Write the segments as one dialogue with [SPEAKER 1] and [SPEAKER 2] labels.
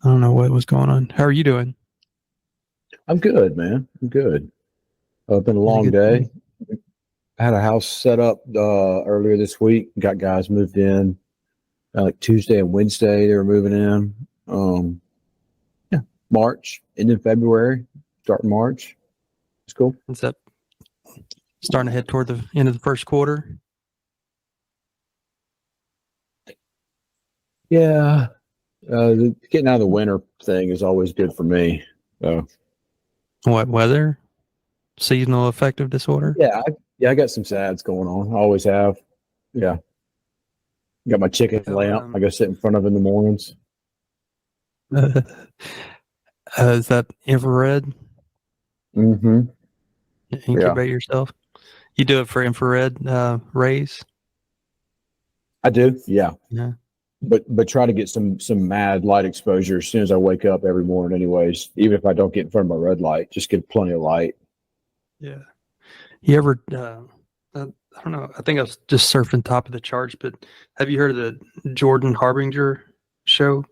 [SPEAKER 1] I don't know what was going on. How are you doing?
[SPEAKER 2] I'm good, man. I'm good. It's been a
[SPEAKER 1] Had a
[SPEAKER 2] long
[SPEAKER 1] good
[SPEAKER 2] day.
[SPEAKER 1] day?
[SPEAKER 2] I had a house set up earlier this week. Got guys moved in like Tuesday and Wednesday. They were moving in. Yeah, March, end of February, starting March. It's cool.
[SPEAKER 1] Is that starting to head toward the end of the first quarter?
[SPEAKER 2] Yeah, getting out of the winter thing is always good for me. So
[SPEAKER 1] What weather? Seasonal affective disorder?
[SPEAKER 2] I got some sads going on. I always have. Yeah, got my chicken
[SPEAKER 1] So,
[SPEAKER 2] lamp. I go sit in front of in the mornings.
[SPEAKER 1] is that infrared?
[SPEAKER 2] Mm-hmm. Yeah,
[SPEAKER 1] Incubate yourself? You do it for infrared rays?
[SPEAKER 2] I do. Yeah.
[SPEAKER 1] Yeah.
[SPEAKER 2] But try to get some mad light exposure as soon as I wake up every morning anyways, even if I don't get in front of my red light, just get plenty of light.
[SPEAKER 1] Yeah. You ever, I don't know, I think I was just surfing top of the charts, but have you heard of the Jordan Harbinger show?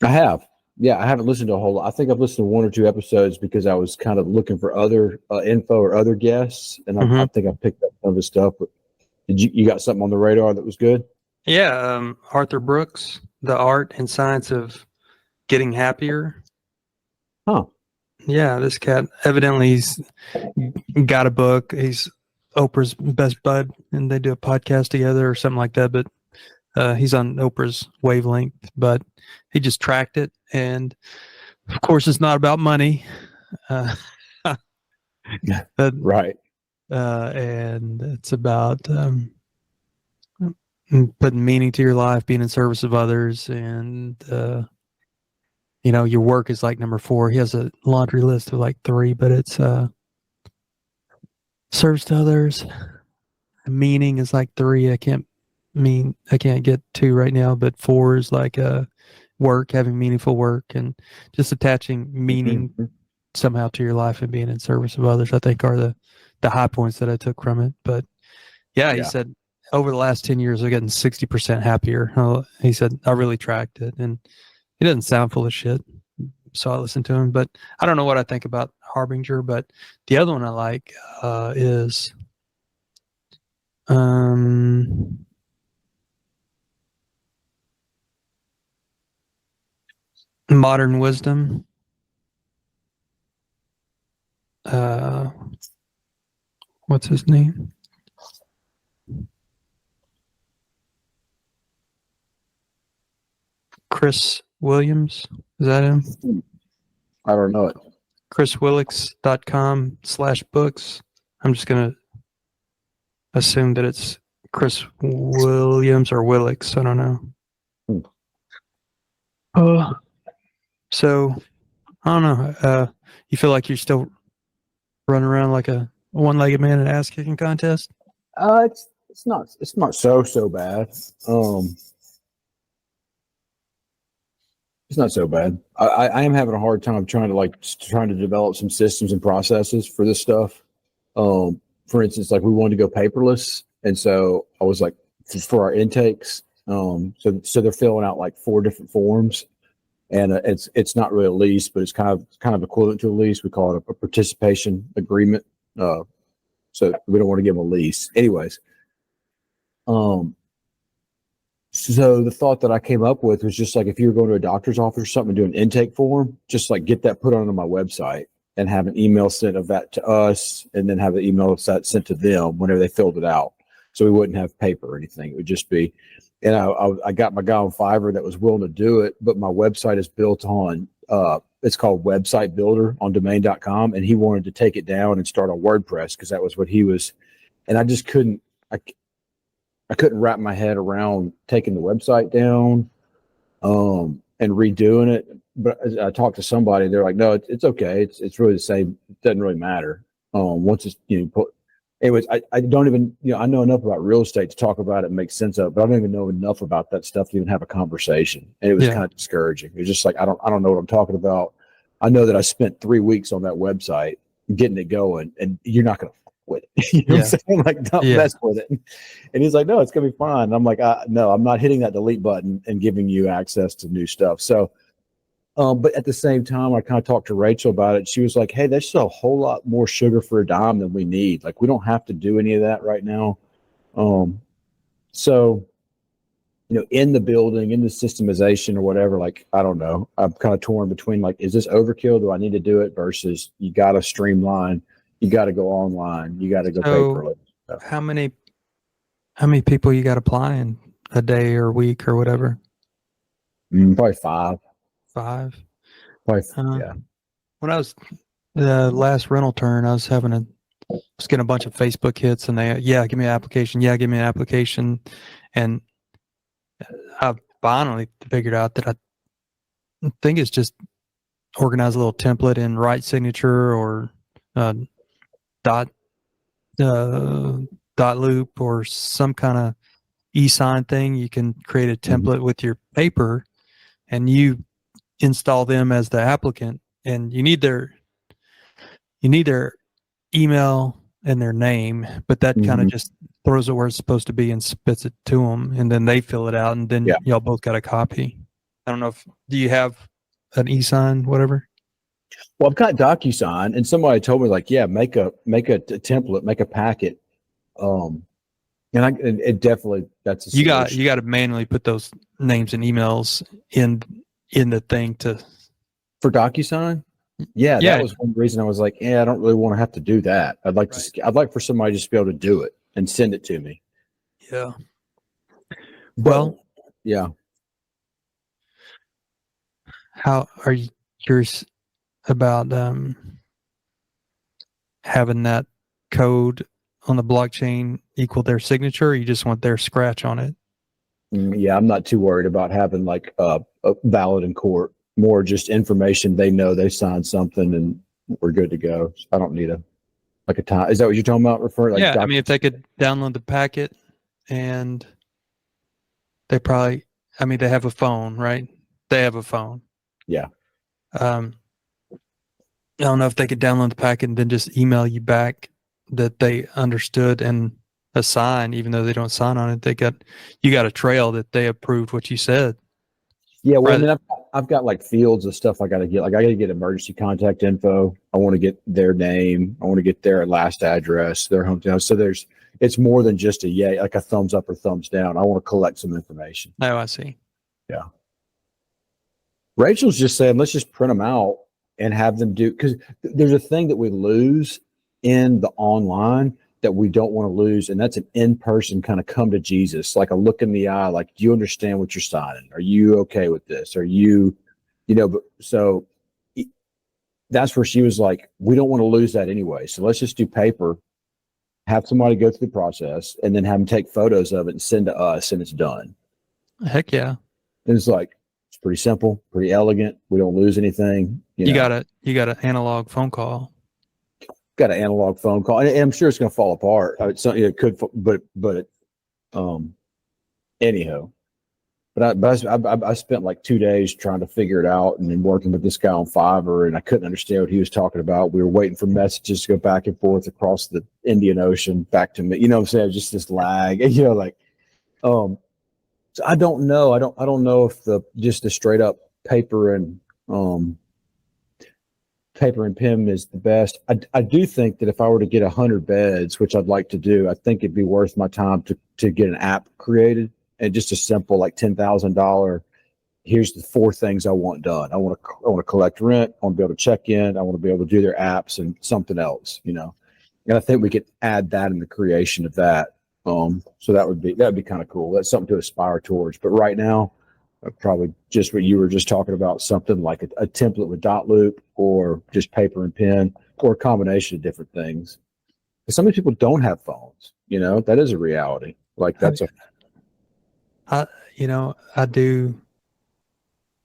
[SPEAKER 2] I have. Yeah, I haven't listened to a whole lot. I think I've listened to one or two episodes because I was kind of looking for other info or other guests, and I
[SPEAKER 1] Mm-hmm.
[SPEAKER 2] think I picked up some of his stuff. But you got something on the radar that was good?
[SPEAKER 1] Yeah. Arthur Brooks, The Art and Science of Getting Happier.
[SPEAKER 2] Huh.
[SPEAKER 1] Yeah, this cat evidently he's got a book. He's Oprah's best bud, and they do a podcast together or something like that. But he's on Oprah's wavelength. But he just tracked it, and of course, it's not about money. Uh, but,
[SPEAKER 2] Right.
[SPEAKER 1] and it's about putting meaning to your life, being in service of others, and your work is like number 4. He has a laundry list of like 3, but it's service to others. Meaning is like 3. I can't get 2 right now, but 4 is like work, having meaningful work, and just attaching meaning
[SPEAKER 2] Mhm.
[SPEAKER 1] somehow to your life and being in service of others. I think are the high points that I took from it. But yeah, he
[SPEAKER 2] Yeah.
[SPEAKER 1] said over the last 10 years, I've gotten 60% happier. He said I really tracked it, and he doesn't sound full of shit. So I listened to him, but I don't know what I think about Harbinger. But the other one I like is um Modern Wisdom. Uh, what's his name? Chris Williams. Is that him?
[SPEAKER 2] I don't know it.
[SPEAKER 1] chriswillix.com/books. I'm just going to assume that it's Chris Williams or Willix. I don't know.
[SPEAKER 2] Hmm.
[SPEAKER 1] So I don't know. You feel like you're still running around like a one-legged man in an ass-kicking contest?
[SPEAKER 2] It's not so bad. It's not so bad. I am having a hard time trying to develop some systems and processes for this stuff. For instance, like we wanted to go paperless, and so I was like for our intakes. So they're filling out like 4 different forms, and it's not really a lease, but it's kind of equivalent to a lease. We call it a participation agreement. Uh, so we don't want to give them a lease, anyways. Um, So the thought that I came up with was just like if you were going to a doctor's office or something to do an intake form, just like get that put onto my website and have an email sent of that to us, and then have the email sent to them whenever they filled it out. So we wouldn't have paper or anything. It would just be, and I got my guy on Fiverr that was willing to do it, but my website is built on, it's called Website Builder on domain.com. And he wanted to take it down and start on WordPress because that was what he was, and I just couldn't, I couldn't wrap my head around taking the website down and redoing it. But I talked to somebody, they're like, no, it's okay. It's really the same. It doesn't really matter. Once it's, put, anyways, I don't even, I know enough about real estate to talk about it and make sense of it, but I don't even know enough about that stuff to even have a conversation. And it was
[SPEAKER 1] Yeah.
[SPEAKER 2] kind of discouraging. It was just like, I don't know what I'm talking about. I know that I spent 3 weeks on that website getting it going, and you're not going to with it. You know what I'm saying? Like, don't
[SPEAKER 1] Yeah.
[SPEAKER 2] mess with it. And he's like, no, it's gonna be fine. And I'm like, no, I'm not hitting that delete button and giving you access to new stuff. So, but at the same time, I kind of talked to Rachel about it. She was like, hey, there's just a whole lot more sugar for a dime than we need. Like, we don't have to do any of that right now. So, in the building, in the systemization or whatever, like, I don't know. I'm kind of torn between, like, is this overkill? Do I need to do it? Versus you got to streamline. You got to go online. You got to go paperless. So,
[SPEAKER 1] how many people you got applying a day or a week or whatever?
[SPEAKER 2] probably five.
[SPEAKER 1] Five.
[SPEAKER 2] Probably, yeah.
[SPEAKER 1] When I was the last rental turn, I was getting a bunch of Facebook hits, and give me an application. Yeah, give me an application. And I finally figured out that I think it's just organize a little template in right signature or dot loop or some kind of e-sign thing. You can create a template with your paper, and you install them as the applicant, and you need their email and their name, but that kind of just throws it where it's supposed to be and spits it to them, and then they fill it out, and then y'all both got a copy. I don't know do you have an e-sign, whatever?
[SPEAKER 2] Well, I've got DocuSign, and somebody told me, like, yeah, make a template, make a packet. And it definitely, that's a
[SPEAKER 1] you
[SPEAKER 2] solution.
[SPEAKER 1] got to manually put those names and emails in the thing
[SPEAKER 2] for DocuSign. Yeah, that was one reason I was like, I don't really want to have to do that. I'd like for somebody just to be able to do it and send it to me.
[SPEAKER 1] Yeah.
[SPEAKER 2] Well, yeah.
[SPEAKER 1] How are you curious about having that code on the blockchain equal their signature, or you just want their scratch on it?
[SPEAKER 2] Yeah, I'm not too worried about having like a valid in court. More just information. They know they signed something and we're good to go. I don't need a time. Is that what you're talking about?
[SPEAKER 1] I mean, if they could download the packet, and they have a phone, right? They have a phone.
[SPEAKER 2] Yeah.
[SPEAKER 1] I don't know if they could download the packet and then just email you back that they understood and assign, even though they don't sign on it. You got a trail that they approved what you said.
[SPEAKER 2] Yeah, well, I mean, I've got like fields of stuff I got to get. Like, I got to get emergency contact info. I want to get their name. I want to get their last address, their hometown. So it's more than just like a thumbs up or thumbs down. I want to collect some information.
[SPEAKER 1] Oh, I see.
[SPEAKER 2] Yeah. Rachel's just saying, let's just print them out and have them do, because there's a thing that we lose in the online that we don't want to lose, and that's an in-person kind of come to Jesus, like a look in the eye, like, do you understand what you're signing? Are you okay with this? Are you, so that's where she was like, we don't want to lose that anyway, so let's just do paper, have somebody go through the process, and then have them take photos of it and send to us, and it's done.
[SPEAKER 1] Heck yeah.
[SPEAKER 2] And it's like, it's pretty simple, pretty elegant. We don't lose anything.
[SPEAKER 1] You got an analog phone call.
[SPEAKER 2] Got an analog phone call, and I'm sure it's going to fall apart. It could, but anyhow. But I spent like 2 days trying to figure it out, and then working with this guy on Fiverr, and I couldn't understand what he was talking about. We were waiting for messages to go back and forth across the Indian Ocean back to me. You know what I'm saying? Just this lag, so I don't know. I don't know if just the straight up paper and pen is the best. I do think that if I were to get 100 beds, which I'd like to do, I think it'd be worth my time to get an app created, and just a simple like $10,000. Here's the 4 things I want done. I want to collect rent. I want to be able to check in. I want to be able to do their apps and something else, And I think we could add that in the creation of that. So that'd be kind of cool. That's something to aspire towards. But right now, probably just what you were just talking about, something like a template with dot loop, or just paper and pen, or a combination of different things. Because some of these people don't have phones, that is a reality. Like, that's
[SPEAKER 1] I do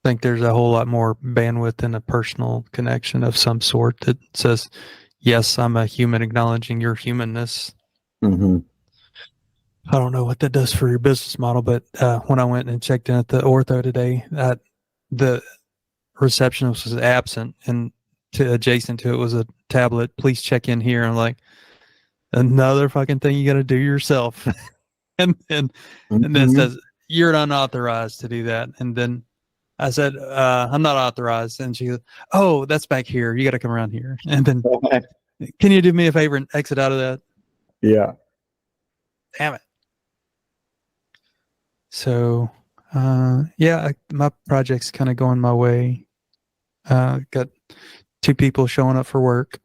[SPEAKER 1] think there's a whole lot more bandwidth in a personal connection of some sort that says, yes, I'm a human acknowledging your humanness.
[SPEAKER 2] Mm-hmm.
[SPEAKER 1] I don't know what that does for your business model, but when I went and checked in at the ortho today, the receptionist was absent, and adjacent to it was a tablet. Please check in here. And I'm like, another fucking thing you got to do yourself. and then it says, you're unauthorized to do that. And then I said, I'm not authorized. And she goes, oh, that's back here. You got to come around here. And then, can you do me a favor and exit out of that?
[SPEAKER 2] Yeah.
[SPEAKER 1] Damn it. So, my project's kind of going my way. Got 2 people showing up for work.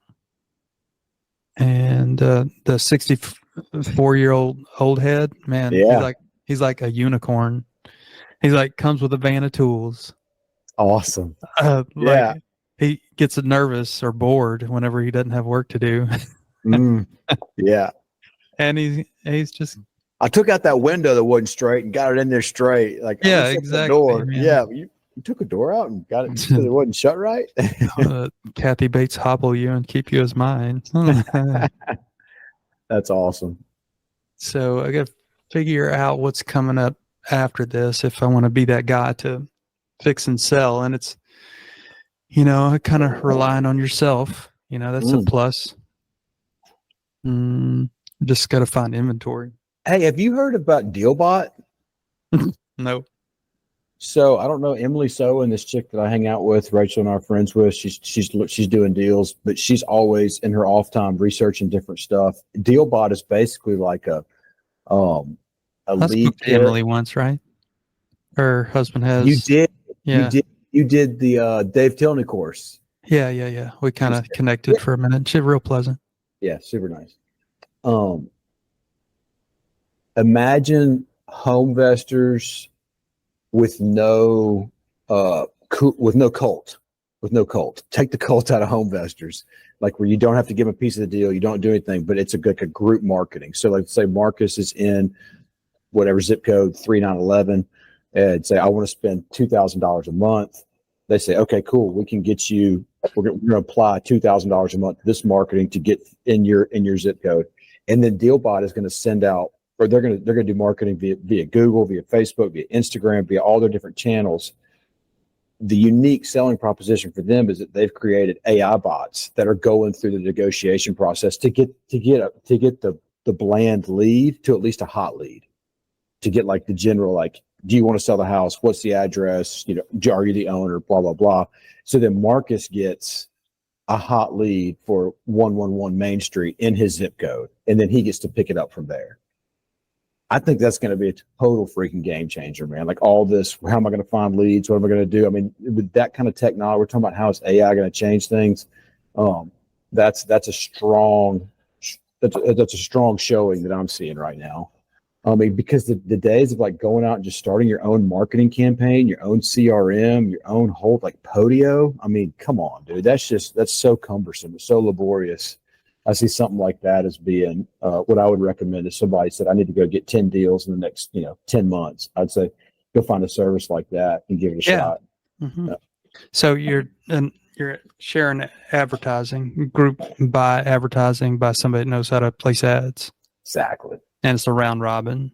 [SPEAKER 1] And the 64-year-old head, man, he's like a unicorn. He's like, comes with a van of tools.
[SPEAKER 2] Awesome.
[SPEAKER 1] He gets nervous or bored whenever he doesn't have work to do.
[SPEAKER 2] Yeah.
[SPEAKER 1] And he's just.
[SPEAKER 2] I took out that window that wasn't straight and got it in there straight. Like,
[SPEAKER 1] yeah, exactly.
[SPEAKER 2] Door. Man. Yeah. You took a door out and got it because it wasn't shut right.
[SPEAKER 1] Kathy Bates hobble you and keep you as mine.
[SPEAKER 2] That's awesome.
[SPEAKER 1] So I got to figure out what's coming up after this if I want to be that guy to fix and sell. And it's, kind of relying on yourself. That's a plus. Just got to find inventory.
[SPEAKER 2] Hey, have you heard about DealBot?
[SPEAKER 1] No.
[SPEAKER 2] So I don't know Emily and this chick that I hang out with, Rachel and our friends with. She's doing deals, but she's always in her off time researching different stuff. DealBot is basically like a lead.
[SPEAKER 1] Emily once, right? Her husband has.
[SPEAKER 2] You did.
[SPEAKER 1] Yeah.
[SPEAKER 2] You did the Dave Tilney course.
[SPEAKER 1] Yeah. We kind of connected for a minute. She's real pleasant.
[SPEAKER 2] Yeah, super nice. Imagine home investors with no cult. Take the cult out of home investors, like where you don't have to give them a piece of the deal, you don't do anything, but it's a group marketing. So like say Marcus is in whatever zip code 3911 and say, I want to spend $2,000 a month. They say, okay, cool. We can get you, we're going to apply $2,000 a month to this marketing to get in your zip code. And then DealBot is going to send out, or they're going to do marketing via Google, via Facebook, via Instagram, via all their different channels. The unique selling proposition for them is that they've created AI bots that are going through the negotiation process to get the bland lead to at least a hot lead, to get like the general, like, do you want to sell the house? What's the address? Are you the owner? Blah, blah, blah. So then Marcus gets a hot lead for 111 Main Street in his zip code, and then he gets to pick it up from there. I think that's going to be a total freaking game changer, man. Like all this, how am I going to find leads? What am I going to do? I mean, with that kind of technology, we're talking about how is AI going to change things. That's a strong showing that I'm seeing right now. I mean, because the days of like going out and just starting your own marketing campaign, your own CRM, your own whole like Podio. I mean, come on, dude. That's so cumbersome. It's so laborious. I see something like that as being what I would recommend. If somebody said, I need to go get 10 deals in the next, 10 months, I'd say go find a service like that and give it a shot.
[SPEAKER 1] Mm-hmm. So you're sharing advertising, group by advertising by somebody that knows how to place ads.
[SPEAKER 2] Exactly.
[SPEAKER 1] And it's a round robin.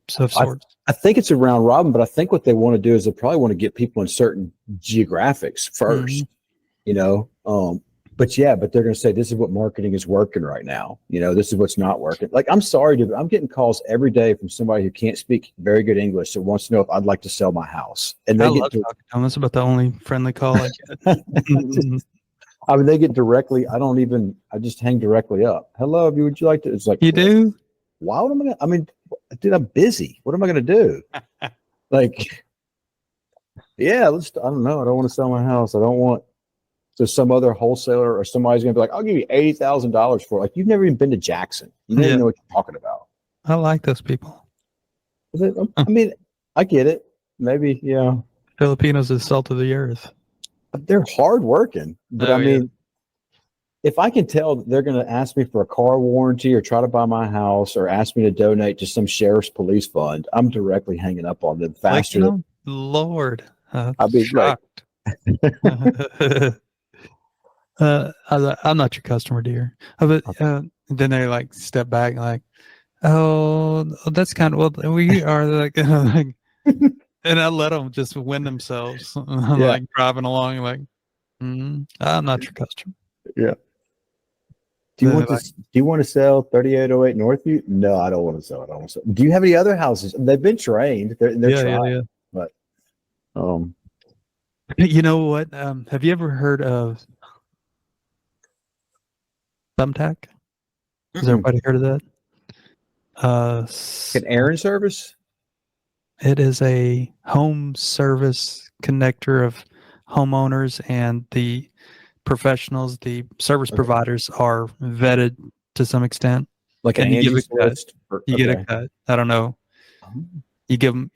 [SPEAKER 1] So
[SPEAKER 2] I think it's a round robin, but I think what they want to do is they probably want to get people in certain geographics first, But they're going to say, this is what marketing is working right now. This is what's not working. Like, I'm sorry, dude, but I'm getting calls every day from somebody who can't speak very good English that wants to know if I'd like to sell my house. And they love talking to them. That's
[SPEAKER 1] about the only friendly call I get.
[SPEAKER 2] I mean, they get directly. I just hang directly up. Hello, would you like to? It's like,
[SPEAKER 1] you do?
[SPEAKER 2] Why would I mean, dude, I'm busy. What am I going to do? Like, yeah, I don't know. I don't want to sell my house. I don't want. So some other wholesaler or somebody's going to be like, I'll give you $80,000 for it. Like, you've never even been to Jackson. You don't even know what you're talking about.
[SPEAKER 1] I like those people.
[SPEAKER 2] I mean, I get it. Maybe, yeah.
[SPEAKER 1] Filipinos are the salt of the earth.
[SPEAKER 2] They're hardworking. But if I can tell that they're going to ask me for a car warranty or try to buy my house or ask me to donate to some sheriff's police fund, I'm directly hanging up on them faster.
[SPEAKER 1] Lord.
[SPEAKER 2] I'll be shocked.
[SPEAKER 1] I'm not your customer, dear. But then they like step back, like, oh, that's kind of well. We are like, and I let them just win themselves. I'm like driving along, like, I'm not your customer.
[SPEAKER 2] Yeah. Do you want to sell 3808 Northview? No, I don't want to sell it. I don't want to sell. Do you have any other houses? They've been trained. They're trying. But
[SPEAKER 1] You know what? Have you ever heard of Thumbtack? Has everybody heard of that?
[SPEAKER 2] An errand service?
[SPEAKER 1] It is a home service connector of homeowners, and the professionals, the service providers, are vetted to some extent.
[SPEAKER 2] Like
[SPEAKER 1] and
[SPEAKER 2] an
[SPEAKER 1] you give
[SPEAKER 2] Angie's
[SPEAKER 1] a cut.
[SPEAKER 2] List?
[SPEAKER 1] You get a cut. I don't know. You give them,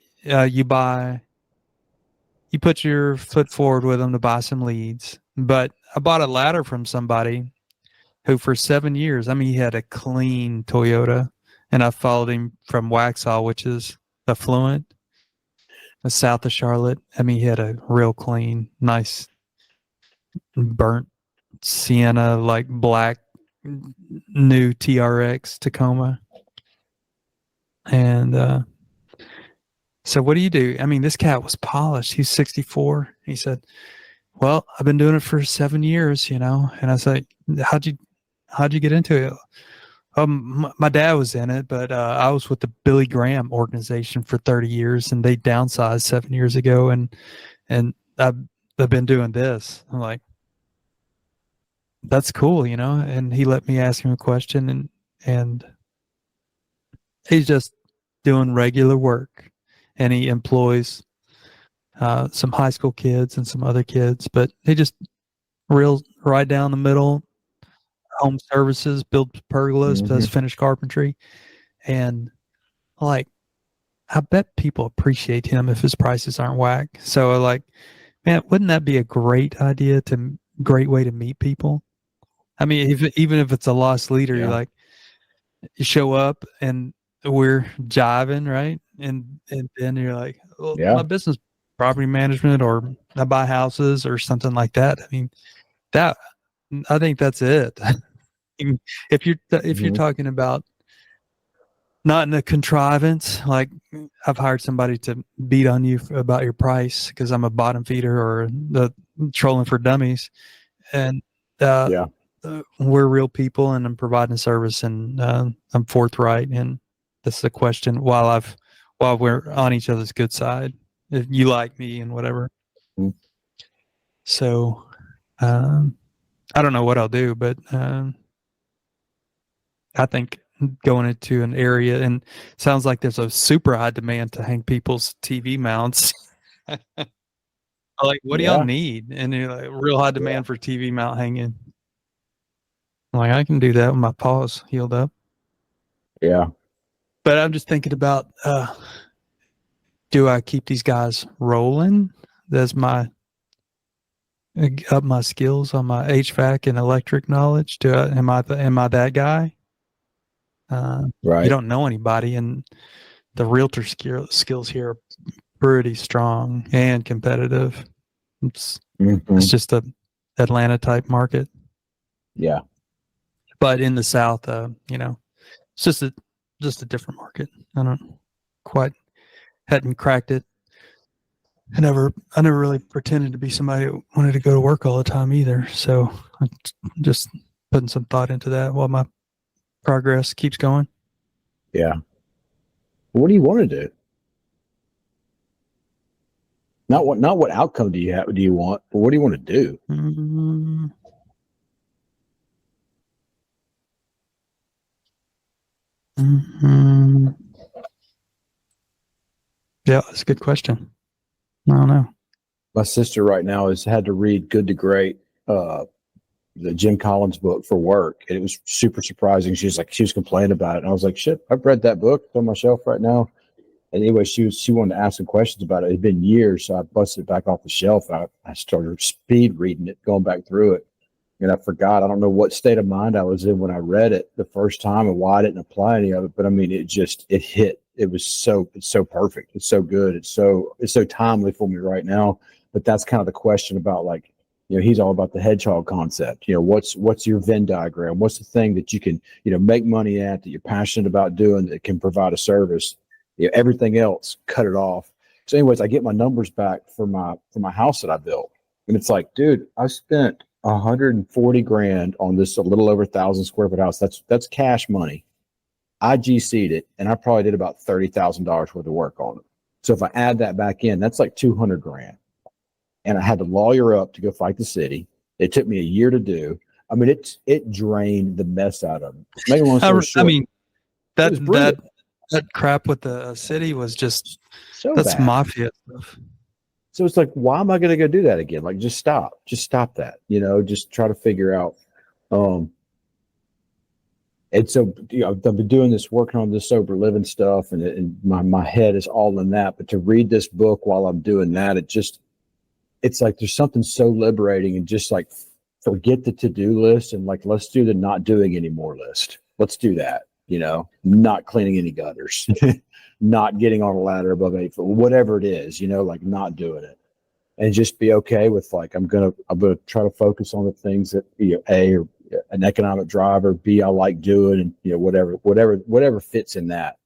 [SPEAKER 1] you put your foot forward with them to buy some leads. But I bought a ladder from somebody who for 7 years, I mean, he had a clean Toyota, and I followed him from Waxhaw, which is affluent, south of Charlotte. I mean, he had a real clean, nice, burnt sienna, like black, new TRX Tacoma. And so what do you do? I mean, this cat was polished. He's 64. He said, well, I've been doing it for 7 years, And I said, how'd you get into it? My dad was in it, but I was with the Billy Graham organization for 30 years, and they downsized 7 years ago, and I've been doing this. I'm like, that's cool, And he let me ask him a question, and he's just doing regular work, and he employs some high school kids and some other kids, but he just real right down the middle. Home services, builds pergolas, does finished carpentry, and like, I bet people appreciate him if his prices aren't whack. So like, man, wouldn't that be a great great way to meet people? I mean, even if it's a lost leader, you're like, you show up and we're jiving, right? And then you're like, well, my business, property management, or I buy houses or something like that. I mean, I think that's it. If you're talking about not in a contrivance, like I've hired somebody to beat on you about your price because I'm a bottom feeder or the trolling for dummies, and we're real people, and I'm providing a service, and I'm forthright, and this is a question while we're on each other's good side, if you like me and whatever. So I don't know what I'll do, but I think going into an area, and it sounds like there's a super high demand to hang people's TV mounts. Like, what do y'all need? And you're like, real high demand for TV mount hanging. I'm like, I can do that when my paws healed up.
[SPEAKER 2] Yeah.
[SPEAKER 1] But I'm just thinking about, do I keep these guys rolling? That's up my skills on my HVAC and electric knowledge. Am I that guy?
[SPEAKER 2] Right.
[SPEAKER 1] You don't know anybody, and the realtor skills here are pretty strong and competitive. It's just a Atlanta type market.
[SPEAKER 2] Yeah.
[SPEAKER 1] But in the South, it's just a different market. I hadn't cracked it. I never really pretended to be somebody who wanted to go to work all the time either. So I'm just putting some thought into that while my progress keeps going.
[SPEAKER 2] Yeah. What do you want to do? Not what outcome do you want, but what do you want to do?
[SPEAKER 1] Yeah, that's a good question. I don't know.
[SPEAKER 2] My sister right now has had to read Good to Great, the Jim Collins book for work. And it was super surprising. She was complaining about it. And I was like, shit, I've read that book. It's on my shelf right now. And anyway, she wanted to ask some questions about it. It had been years, so I busted it back off the shelf. I started speed reading it, going back through it. And I forgot. I don't know what state of mind I was in when I read it the first time and why I didn't apply any of it. But I mean, it hit. It's so perfect. It's so good. It's so timely for me right now. But that's kind of the question about, like, he's all about the hedgehog concept. What's your Venn diagram? What's the thing that you can, make money at, that you're passionate about doing, that can provide a service? Everything else, cut it off. So anyways, I get my numbers back for my house that I built. And it's like, dude, I spent $140,000 on this a little over 1,000 square foot house. That's cash money. I GC'd it, and I probably did about $30,000 worth of work on it. So if I add that back in, that's like $200,000. And I had to lawyer up to go fight the city. It took me a year to do. I mean, it drained the mess out of me. Make a long story short,
[SPEAKER 1] I mean,
[SPEAKER 2] it was brutal.
[SPEAKER 1] that crap with the city was just
[SPEAKER 2] So
[SPEAKER 1] that's
[SPEAKER 2] bad.
[SPEAKER 1] mafia stuff.
[SPEAKER 2] So it's like, why am I going to go do that again? Like, just stop that, just try to figure out. And so, I've been doing this, working on this sober living stuff, and my head is all in that. But to read this book while I'm doing that, it's like there's something so liberating, and just like forget the to-do list and like, let's do the not doing anymore list. Let's do that, not cleaning any gutters, not getting on a ladder above 8 foot, whatever it is, like not doing it, and just be okay with like, I'm gonna try to focus on the things that, A, or an economic driver, B, I like doing, and whatever fits in that,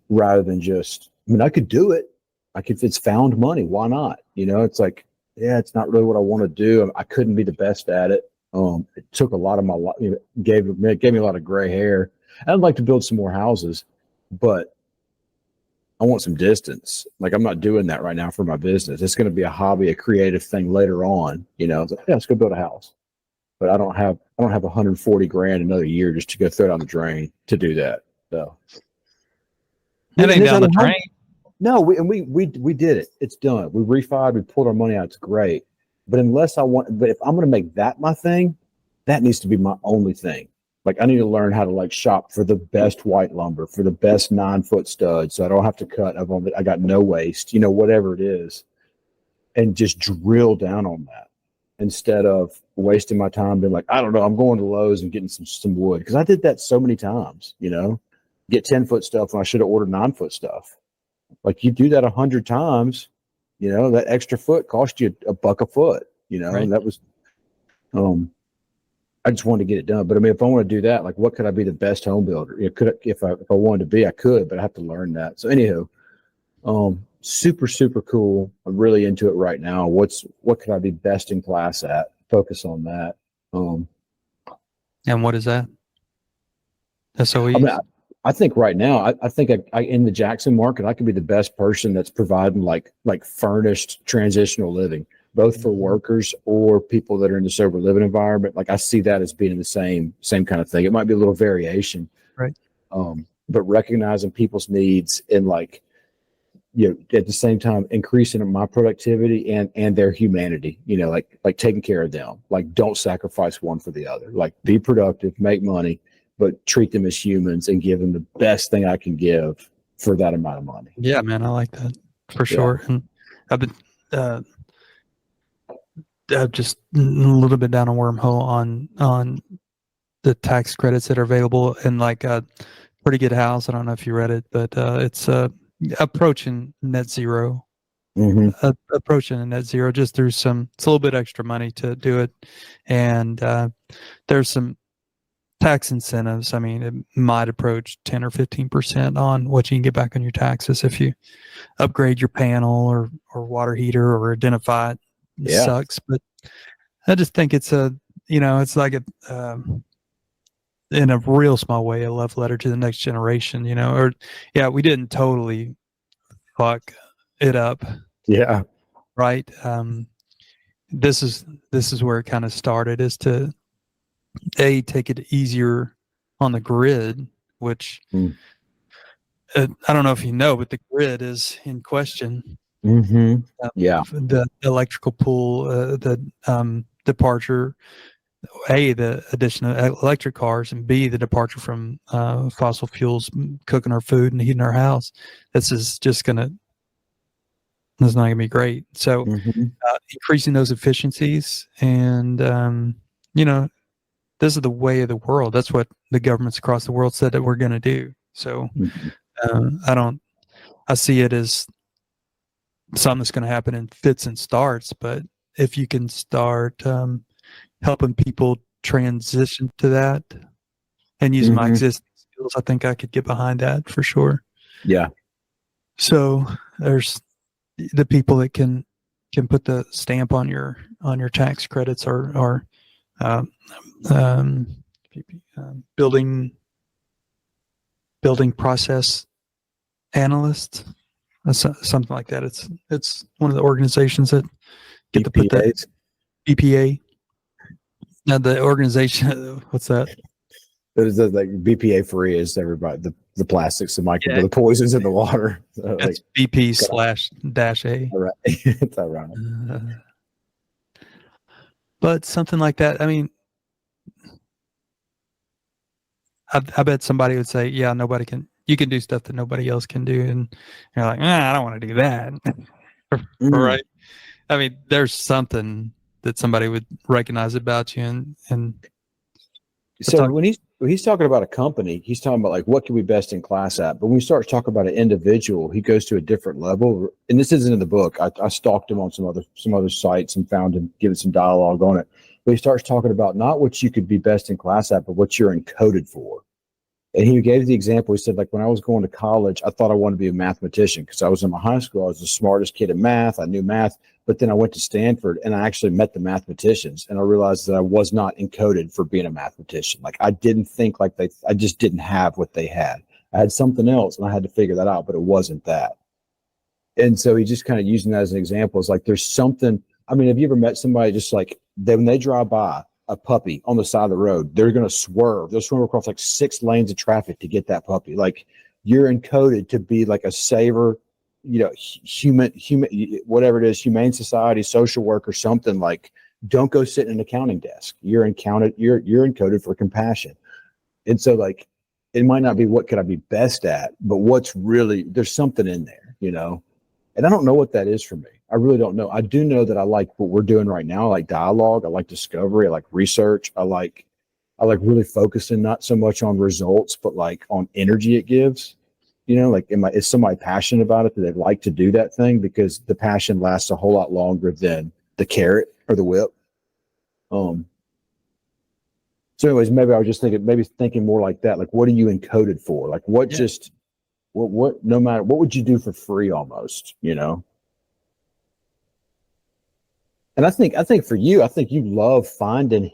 [SPEAKER 2] rather than just, I could do it. If it's found money, why not? It's like, yeah, it's not really what I want to do. I couldn't be the best at it. It took a lot of my life, gave me a lot of gray hair. I'd like to build some more houses, but I want some distance. Like, I'm not doing that right now for my business. It's going to be a hobby, a creative thing later on. It's like, yeah, let's go build a house. But I don't have $140,000 another year just to go throw it down the drain to do that. So
[SPEAKER 1] It ain't down the drain.
[SPEAKER 2] No, we did it. It's done. We refied. We pulled our money out. It's great. But if I'm going to make that my thing, that needs to be my only thing. Like, I need to learn how to like shop for the best white lumber, for the best 9-foot studs, so I don't have to cut. I got no waste, whatever it is, and just drill down on that instead of wasting my time being like, I don't know, I'm going to Lowe's and getting some wood, because I did that so many times. Get 10-foot stuff when I should have ordered 9-foot stuff. Like, you do that 100 times, that extra foot cost you $1 a foot,
[SPEAKER 1] Right.
[SPEAKER 2] And that was, I just wanted to get it done. But if I want to do that, like, what could I be the best home builder? If I wanted to be, I could, but I have to learn that. So anyhow, super, super cool. I'm really into it right now. What could I be best in class at? Focus on that.
[SPEAKER 1] And what is that? SOE.
[SPEAKER 2] I think right now, I think I in the Jackson market, I could be the best person that's providing like furnished transitional living, both for workers or people that are in the sober living environment. Like, I see that as being the same kind of thing. It might be a little variation,
[SPEAKER 1] right?
[SPEAKER 2] But recognizing people's needs and like, at the same time, increasing my productivity and their humanity, like taking care of them. Like, don't sacrifice one for the other. Like, be productive, make money, but treat them as humans and give them the best thing I can give for that amount of money.
[SPEAKER 1] Yeah, man, I like that for sure. And I've been just a little bit down a wormhole on the tax credits that are available, and like a pretty good house. I don't know if you read it, but it's approaching net zero.
[SPEAKER 2] Mm-hmm.
[SPEAKER 1] Approaching a net zero just through it's a little bit extra money to do it, and there's some tax incentives. I mean, it might approach 10 or 15% on what you can get back on your taxes if you upgrade your panel or water heater or identify it. It sucks, but I just think it's it's like in a real small way, a love letter to the next generation, we didn't totally fuck it up.
[SPEAKER 2] Yeah.
[SPEAKER 1] Right. This is where it kind of started, is to take it easier on the grid, which I don't know if you know, but the grid is in question.
[SPEAKER 2] Mm-hmm.
[SPEAKER 1] The electrical pool, the departure, the addition of electric cars, and B, the departure from fossil fuels, cooking our food and heating our house. This is not going to be great. So increasing those efficiencies, and this is the way of the world. That's what the governments across the world said that we're going to do. So I see it as something that's going to happen in fits and starts. But if you can start helping people transition to that and using my existing skills, I think I could get behind that for sure.
[SPEAKER 2] Yeah.
[SPEAKER 1] So there's the people that can can put the stamp on your tax credits, or uh, um, building process analyst, something like that. It's one of the organizations that get to put that
[SPEAKER 2] EPAs.
[SPEAKER 1] BPA. Now the organization, what's that?
[SPEAKER 2] There's like BPA free is everybody the plastics, the micro,
[SPEAKER 1] Yeah.
[SPEAKER 2] the poisons in the water. So,
[SPEAKER 1] It's BP/-A.
[SPEAKER 2] all right. It's ironic.
[SPEAKER 1] But something like that. I mean, I bet somebody would say, "Yeah, you can do stuff that nobody else can do," and you're like, "I don't want to do that." Right? I mean, there's something that somebody would recognize about you, and
[SPEAKER 2] So when he's talking about a company, he's talking about like what can we best in class at. But when we start talking about an individual, he goes to a different level. And this isn't in the book. I stalked him on some other sites and found him giving some dialogue on it. But he starts talking about not what you could be best in class at, but what you're encoded for. And he gave the example. He said, like, when I was going to college, I thought I wanted to be a mathematician because I was in my high school. I was the smartest kid in math. I knew math. But then I went to Stanford and I actually met the mathematicians. And I realized that I was not encoded for being a mathematician. Like, I didn't think like I just didn't have what they had. I had something else and I had to figure that out, but it wasn't that. And so he just kind of using that as an example. It's like, there's something. I mean, have you ever met somebody just like when they drive by a puppy on the side of the road, they're going to swerve. They'll swerve across like 6 lanes of traffic to get that puppy. Like, you're encoded to be like a saver, human, whatever it is, humane society, social worker, something. Like, don't go sit in an accounting desk. You're encoded for compassion. And so, like, it might not be what could I be best at, but there's something in there, and I don't know what that is for me. I really don't know. I do know that I like what we're doing right now. I like dialogue. I like discovery. I like research. I like really focusing not so much on results, but like on energy it gives. Like, is somebody passionate about it? Do they like to do that thing? Because the passion lasts a whole lot longer than the carrot or the whip. So anyways, maybe I was just thinking more like that. Like, what are you encoded for? Like, what no matter what would you do for free almost, And I think for you, I think you love finding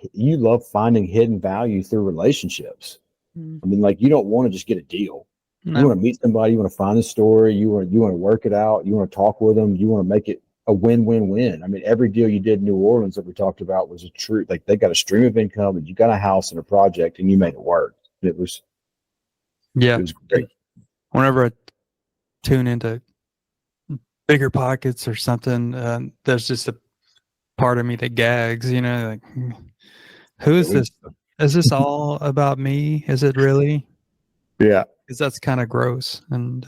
[SPEAKER 2] hidden value through relationships. I mean, like, you don't want to just get a deal. No. You want to meet somebody, you want to find the story, you want to work it out, you want to talk with them, you want to make it a win-win-win. I mean, every deal you did in New Orleans that we talked about was a true, like, they got a stream of income and you got a house and a project and you made it work. It was great.
[SPEAKER 1] Whenever I tune into Bigger Pockets or something, there's just a part of me that gags, like, who is this? Is this all about me? Is it really?
[SPEAKER 2] Yeah.
[SPEAKER 1] Because that's kind of gross. And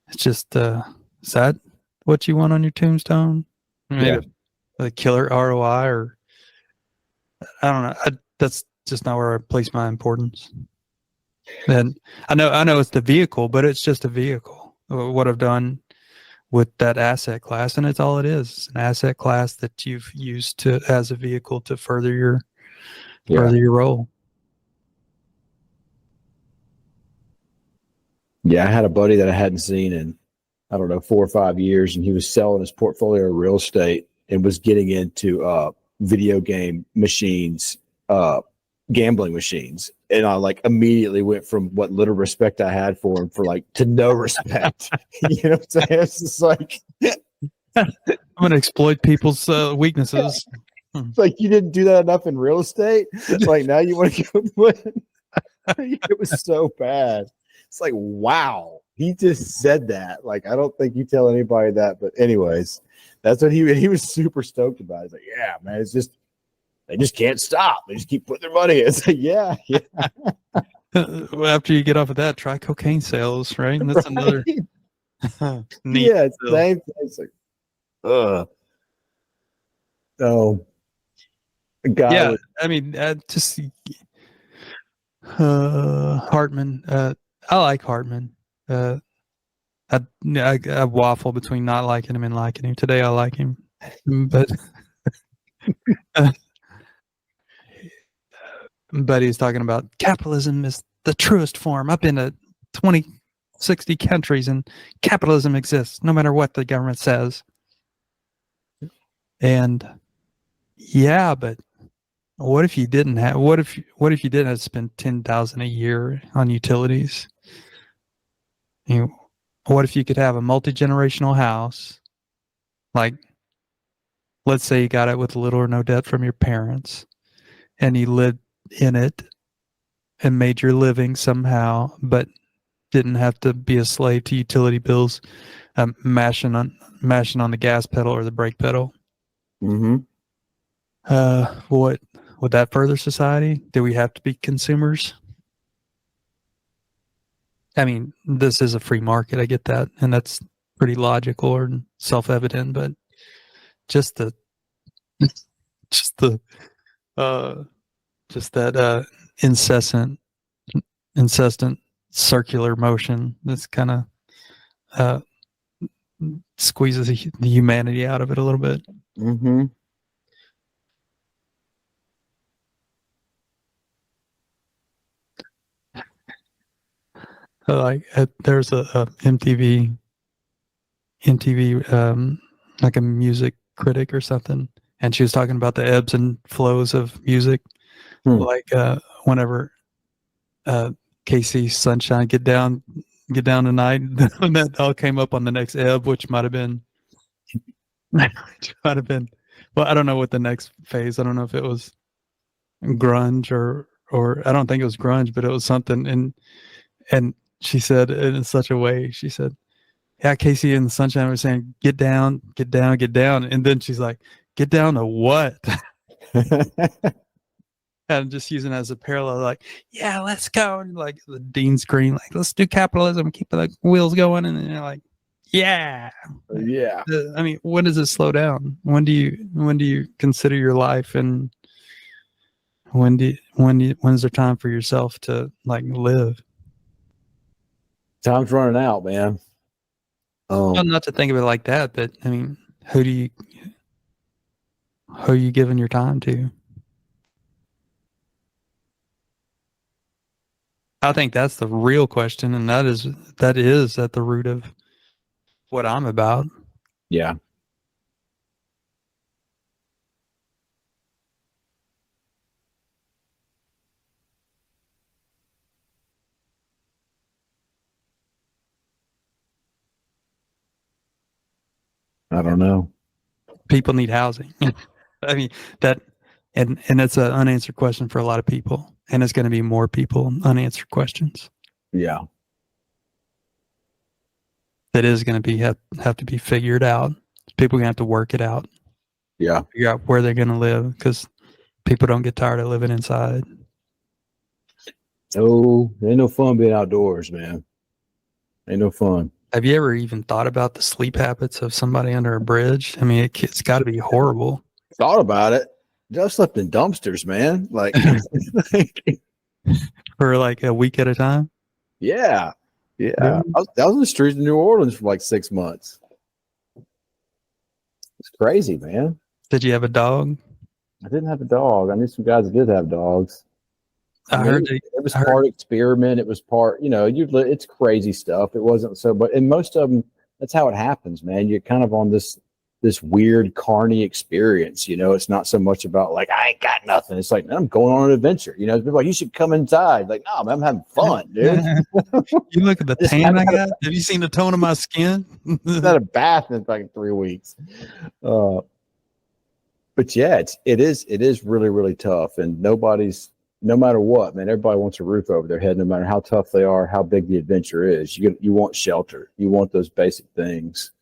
[SPEAKER 1] it's just, is that what you want on your tombstone? Maybe a killer ROI, or I don't know. That's just not where I place my importance. And I know it's the vehicle, but it's just a vehicle. What I've done with that asset class, and it's all it is. It's an asset class that you've used as a vehicle to further your role.
[SPEAKER 2] Yeah, I had a buddy that I hadn't seen in, I don't know, 4 or 5 years, and he was selling his portfolio of real estate and was getting into video game machines, gambling machines. And I like immediately went from what little respect I had for him to no respect. You know what I'm saying? It's just like,
[SPEAKER 1] I'm going to exploit people's weaknesses.
[SPEAKER 2] It's like, you didn't do that enough in real estate. Like, now you want to go. It was so bad. It's like, wow, he just said that. Like, I don't think you tell anybody that. But anyways, that's what he was super stoked about. He's like, yeah, man, it's just, they just can't stop. They just keep putting their money in. It's like, yeah.
[SPEAKER 1] Well, after you get off of that, try cocaine sales, right? And that's another neat.
[SPEAKER 2] Yeah, it's the same thing. It's like, oh, God.
[SPEAKER 1] Yeah, I mean, just Hartman. I like Hartman. I waffle between not liking him and liking him. Today I like him, but but he's talking about capitalism is the truest form. I've been to 60 countries, and capitalism exists no matter what the government says. And yeah, but what if you didn't have? What if you didn't have to spend 10,000 a year on utilities? You know, what if you could have a multi-generational house? Like, let's say you got it with little or no debt from your parents, and you lived in it and made your living somehow, but didn't have to be a slave to utility bills, mashing on the gas pedal or the brake pedal.
[SPEAKER 2] Mm-hmm.
[SPEAKER 1] What would that further society? Do we have to be consumers? I mean, this is a free market. I get that, and that's pretty logical or self-evident. But just the, just the, uh, just that incessant circular motion that's kind of uh, squeezes the humanity out of it a little bit.
[SPEAKER 2] Mm-hmm.
[SPEAKER 1] Like there's a MTV like a music critic or something, and she was talking about the ebbs and flows of music. Like whenever KC Sunshine get down tonight, and that all came up on the next ebb, which might have been well, I don't know what the next phase. I don't know if it was grunge or I don't think it was grunge, but it was something. And she said in such a way, she said, yeah, Casey and the Sunshine were saying, get down, get down, get down. And then she's like, get down to what? And just using it as a parallel, like, yeah, let's go. And like the Dean screen, like, let's do capitalism, keep the wheels going. And then you're like, yeah.
[SPEAKER 2] Yeah.
[SPEAKER 1] I mean, when does it slow down? When do you consider your life, and when is there time for yourself to like live?
[SPEAKER 2] Time's running out, man.
[SPEAKER 1] Well, not to think of it like that, but I mean, who are you giving your time to? I think that's the real question, and that is at the root of what I'm about.
[SPEAKER 2] Yeah. I don't know.
[SPEAKER 1] People need housing. I mean, that, and it's an unanswered question for a lot of people, and it's going to be more people unanswered questions.
[SPEAKER 2] Yeah.
[SPEAKER 1] That is going to be have to be figured out. People are going to have to work it out.
[SPEAKER 2] Yeah.
[SPEAKER 1] Figure out where they're going to live, because people don't get tired of living inside.
[SPEAKER 2] Oh, ain't no fun being outdoors, man. Ain't no fun.
[SPEAKER 1] Have you ever even thought about the sleep habits of somebody under a bridge? I mean, it's got to be horrible.
[SPEAKER 2] Thought about it. Just slept in dumpsters, man. Like,
[SPEAKER 1] For like a week at a time?
[SPEAKER 2] yeah. Yeah.
[SPEAKER 1] Really?
[SPEAKER 2] I was in the streets of New Orleans for like 6 months. It's crazy, man.
[SPEAKER 1] Did you have a dog?
[SPEAKER 2] I didn't have a dog. I knew some guys that did have dogs.
[SPEAKER 1] I heard
[SPEAKER 2] it was part experiment. It was part, it's crazy stuff. It wasn't so, but in most of them, that's how it happens, man. You're kind of on this weird carny experience. It's not so much about like, I ain't got nothing. It's like, I'm going on an adventure. People like, you should come inside. Like, no, man, I'm having fun, dude.
[SPEAKER 1] You look at the tan I got. Have you seen the tone of my skin?
[SPEAKER 2] It's not a bath in like 3 weeks. But yeah, it is really, really tough. And no matter what, man, everybody wants a roof over their head, no matter how tough they are, how big the adventure is. You want shelter. You want those basic things.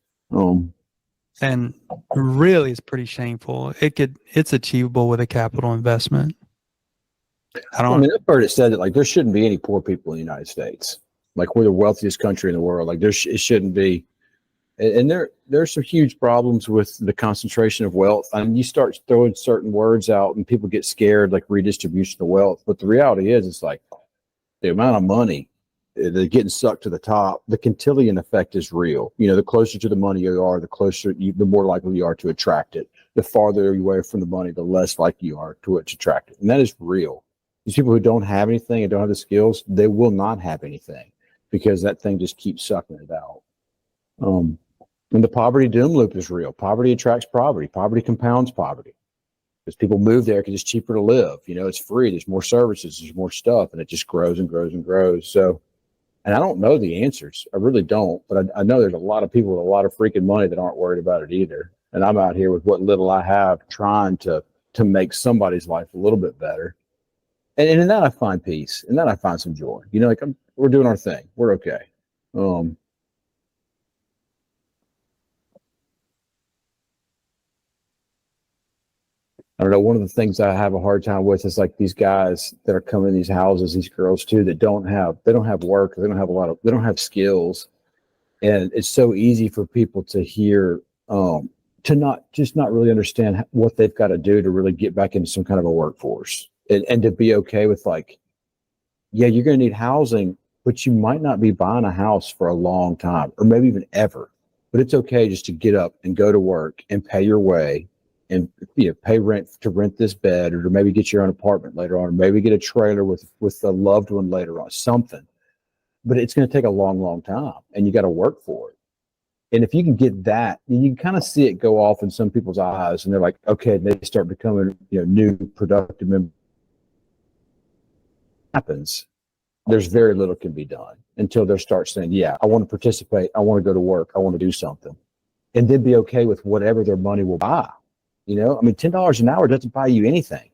[SPEAKER 1] And really, it's pretty shameful. It's achievable with a capital investment.
[SPEAKER 2] I've heard it said that like there shouldn't be any poor people in the United States. Like we're the wealthiest country in the world. Like it shouldn't be. And there's some huge problems with the concentration of wealth. I mean, you start throwing certain words out and people get scared, like redistribution of wealth. But the reality is, it's like the amount of money they're getting sucked to the top. The Cantillon effect is real. The closer to the money you are, the more likely you are to attract it. The farther you away from the money, the less likely you are to attract it. And that is real. These people who don't have anything and don't have the skills, they will not have anything because that thing just keeps sucking it out. And the poverty doom loop is real. Poverty attracts poverty. Poverty compounds poverty. Because people move there because it's cheaper to live. You know, it's free. There's more services. There's more stuff. And it just grows and grows and grows. So, and I don't know the answers. I really don't. But I know there's a lot of people with a lot of freaking money that aren't worried about it either. And I'm out here with what little I have trying to make somebody's life a little bit better. And in that I find peace. In that I find some joy. You know, like we're doing our thing. We're okay. I don't know. One of the things I have a hard time with is like these guys that are coming in these houses, these girls too, that don't have work. They don't have skills. And it's so easy for people to hear, to not really understand what they've got to do to really get back into some kind of a workforce and to be okay with like, yeah, you're going to need housing, but you might not be buying a house for a long time or maybe even ever, but it's okay just to get up and go to work and pay your way and, you know, pay rent to rent this bed or to maybe get your own apartment later on, or maybe get a trailer with a loved one later on, something. But it's going to take a long, long time and you got to work for it. And if you can get that, you can kind of see it go off in some people's eyes and they're like, okay, and they start becoming, you know, new productive members. Happens, there's very little can be done until they start saying, yeah, I want to participate. I want to go to work. I want to do something. And then be okay with whatever their money will buy. You know, I mean, $10 an hour doesn't buy you anything.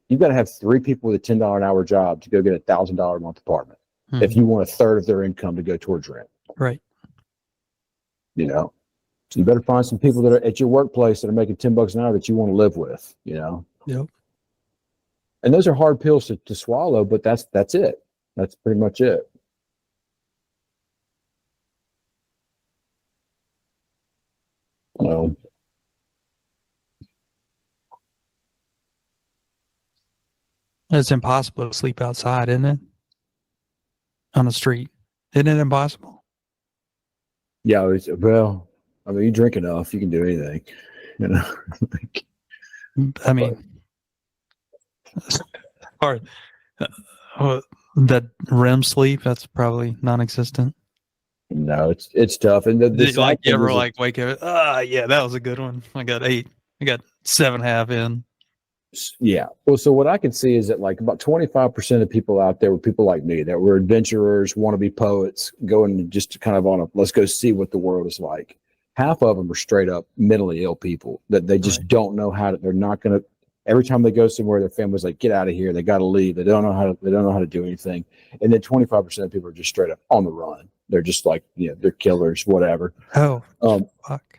[SPEAKER 2] You've got to have 3 people with a $10 an hour job to go get $1,000 a month apartment. If you want a third of their income to go towards rent.
[SPEAKER 1] Right.
[SPEAKER 2] You know, so you better find some people that are at your workplace that are making $10 an hour that you want to live with, you know?
[SPEAKER 1] Yep.
[SPEAKER 2] And those are hard pills to swallow, but that's it. That's pretty much it.
[SPEAKER 1] It's impossible to sleep outside, isn't it? On the street. Isn't it impossible?
[SPEAKER 2] Yeah, well, I mean, you drink enough, you can do anything, you know.
[SPEAKER 1] I mean, or that REM sleep, that's probably non-existent.
[SPEAKER 2] No, it's tough. And the
[SPEAKER 1] like you ever like wake up, yeah, that was a good one. I got 8. I got 7.5 in.
[SPEAKER 2] Yeah. Well, so what I can see is that like about 25% of people out there were people like me that were adventurers, want to be poets, going just kind of on a, let's go see what the world is like. Half of them are straight up mentally ill people that they just don't know how to, they're not going to, every time they go somewhere, their family's like, get out of here. They got to leave. They don't know how to do anything. And then 25% of people are just straight up on the run. They're just like, you know, they're killers, whatever.
[SPEAKER 1] Oh, fuck.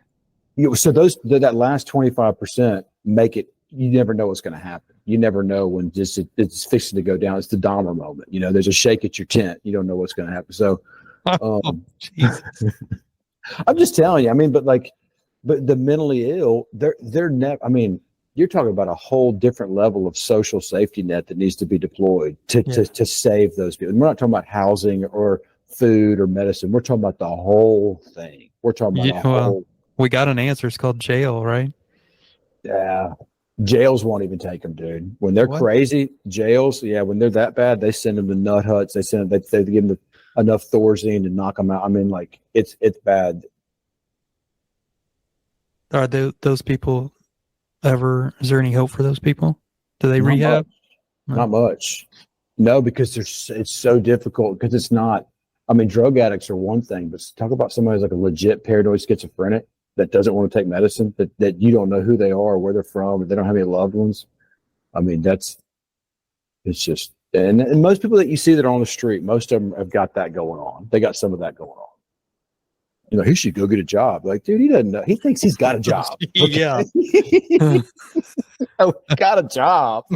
[SPEAKER 2] You know, so that last 25% make it, you never know what's going to happen. You never know when it's fixing to go down. It's the Dahmer moment. You know, there's a shake at your tent. You don't know what's going to happen. So, I'm just telling you. I mean, but the mentally ill, they're never. I mean, you're talking about a whole different level of social safety net that needs to be deployed to save those people. And we're not talking about housing or food or medicine. We're talking about the whole thing. We're talking about the whole.
[SPEAKER 1] We got an answer. It's called jail, right?
[SPEAKER 2] Yeah. Jails won't even take them, dude. When they're crazy, jails, when they're that bad, they send them to nut huts. They give them enough Thorazine to knock them out. I mean, like, it's bad.
[SPEAKER 1] Are those people ever, is there any hope for those people? Do they rehab?
[SPEAKER 2] Not much. No, because it's so difficult because it's not, I mean, drug addicts are one thing, but talk about somebody who's like a legit paranoid schizophrenic that doesn't want to take medicine, that you don't know who they are or where they're from, or they don't have any loved ones. I mean, it's just, and most people that you see that are on the street, most of them have got that going on. They got some of that going on. You know, he should go get a job. Like, dude, he doesn't know. He thinks he's got a job.
[SPEAKER 1] Yeah.
[SPEAKER 2] Got a job.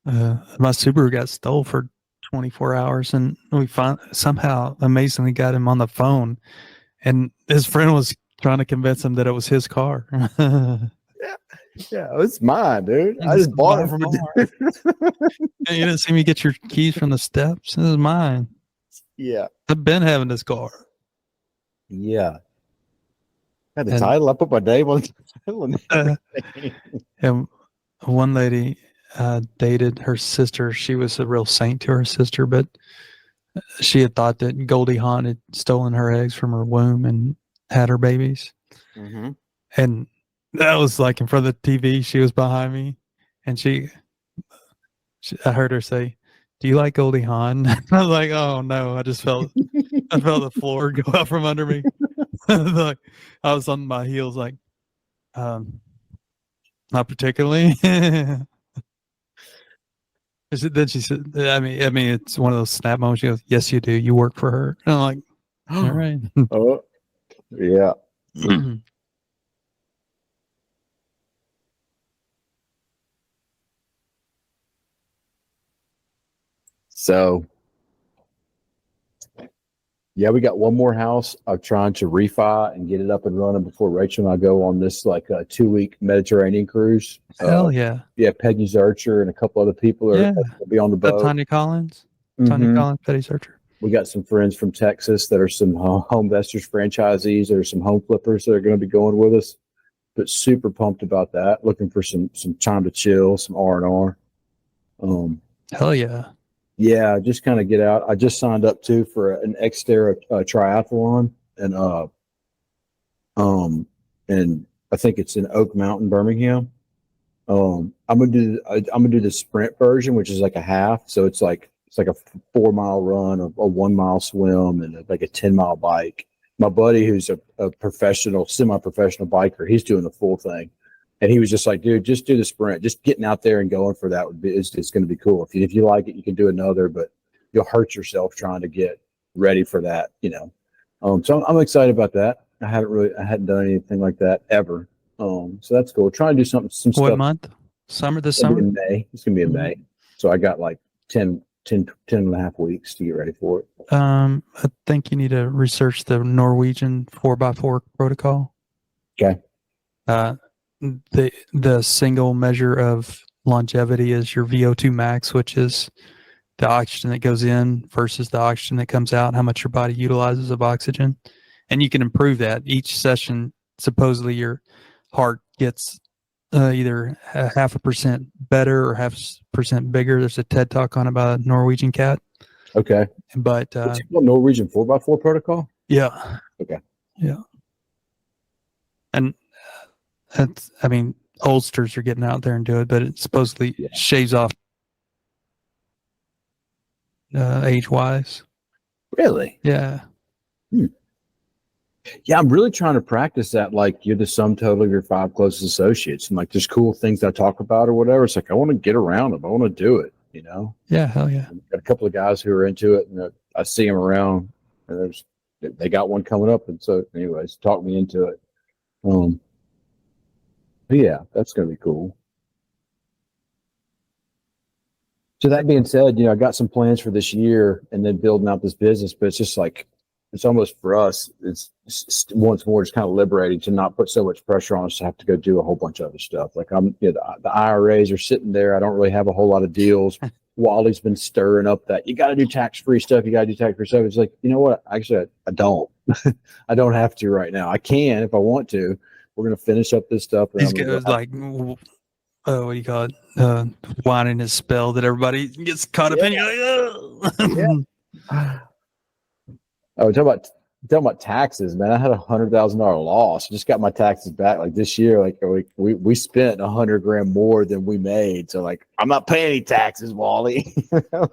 [SPEAKER 1] My Subaru got stole for 24 hours and we somehow amazingly got him on the phone, and his friend was trying to convince him that it was his car.
[SPEAKER 2] Yeah, it's mine, dude. I just bought it from a dude.
[SPEAKER 1] You didn't see me get your keys from the steps. This is mine.
[SPEAKER 2] Yeah,
[SPEAKER 1] I've been having this car.
[SPEAKER 2] Yeah, I had the title. I put my name on the title.
[SPEAKER 1] And one lady dated her sister. She was a real saint to her sister, but she had thought that Goldie Hawn had stolen her eggs from her womb and had her babies.
[SPEAKER 2] Mm-hmm.
[SPEAKER 1] And that was like in front of the TV. She was behind me, and I heard her say, "Do you like Goldie Hawn?" I was like, "Oh no!" I felt the floor go out from under me. Like I was on my heels, like, not particularly. Then she said, "I mean, it's one of those snap moments." She goes, "Yes, you do. You work for her." And I'm like, "All right."
[SPEAKER 2] Oh, yeah. So, yeah, we got one more house. I'm trying to refi and get it up and running before Rachel and I go on this like 2-week Mediterranean cruise.
[SPEAKER 1] Hell yeah.
[SPEAKER 2] Yeah, Peggy Zurcher and a couple other people are will be on the boat.
[SPEAKER 1] Tanya Collins,
[SPEAKER 2] Mhm.
[SPEAKER 1] Petty Searcher.
[SPEAKER 2] We got some friends from Texas that are some home investors, franchisees. There are some home flippers that are going to be going with us. But super pumped about that. Looking for some time to chill, some R&R.
[SPEAKER 1] Hell yeah.
[SPEAKER 2] Yeah, just kind of get out. I just signed up too for an Xterra triathlon, and I think it's in Oak Mountain, Birmingham. I'm gonna do the sprint version, which is like a half. So it's like a 4-mile run, a 1-mile swim, and like a 10-mile bike. My buddy, who's a professional, semi-professional biker, he's doing the full thing, and he was just like, "Dude, just do the sprint. Just getting out there and going for that it's going to be cool. If you like it, you can do another, but you'll hurt yourself trying to get ready for that, you know." So I'm excited about that. I hadn't done anything like that ever. So that's cool. Trying to do some
[SPEAKER 1] What
[SPEAKER 2] stuff.
[SPEAKER 1] month? Summer this
[SPEAKER 2] It's gonna
[SPEAKER 1] summer?
[SPEAKER 2] be in May. It's gonna be in May. So I got like 10 and a half weeks to get ready for it.
[SPEAKER 1] I think you need to research the Norwegian 4x4 protocol.
[SPEAKER 2] Okay.
[SPEAKER 1] The single measure of longevity is your VO2 max, which is the oxygen that goes in versus the oxygen that comes out, how much your body utilizes of oxygen. And you can improve that each session. Supposedly your heart gets either 0.5% better or 0.5% bigger. There's a TED talk on about a Norwegian cat.
[SPEAKER 2] Okay.
[SPEAKER 1] But
[SPEAKER 2] What's it called? Norwegian 4x4 protocol?
[SPEAKER 1] yeah.
[SPEAKER 2] Okay.
[SPEAKER 1] Yeah. And that's, I mean, oldsters are getting out there and do it, but it supposedly shaves off age wise.
[SPEAKER 2] Really?
[SPEAKER 1] Yeah.
[SPEAKER 2] Yeah, I'm really trying to practice that. Like, you're the sum total of your 5 closest associates, and like there's cool things I talk about or whatever. It's like I want to get around them. I want to do it, you know?
[SPEAKER 1] Yeah, hell yeah.
[SPEAKER 2] I've got a couple of guys who are into it, and I see them around, and they got one coming up, and so anyways, talk me into it. But yeah, that's gonna be cool. So that being said, I got some plans for this year and then building out this business, but it's just like, it's almost for us, it's once more just kind of liberating to not put so much pressure on us to have to go do a whole bunch of other stuff. Like the IRAs are sitting there. I don't really have a whole lot of deals. Wally's been stirring up that you got to do tax-free stuff. You got to do tax-free stuff. It's like, you know what? Actually, I don't. I don't have to right now. I can if I want to. We're going to finish up this stuff.
[SPEAKER 1] These guys like, what do you call it? Whining his spell that everybody gets caught up in. You're like,
[SPEAKER 2] yeah. Oh, talking about taxes, man. I had $100,000 loss. Just got my taxes back like this year. Like we spent $100,000 more than we made. So like, I'm not paying any taxes, Wally.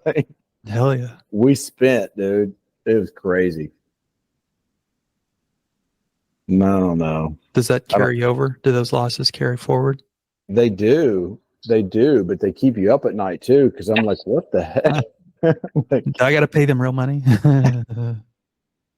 [SPEAKER 2] Like,
[SPEAKER 1] hell yeah.
[SPEAKER 2] We spent, dude. It was crazy. No.
[SPEAKER 1] Does that carry over? Do those losses carry forward?
[SPEAKER 2] They do, but they keep you up at night too. Because I'm like, what the heck?
[SPEAKER 1] Like, I got to pay them real money.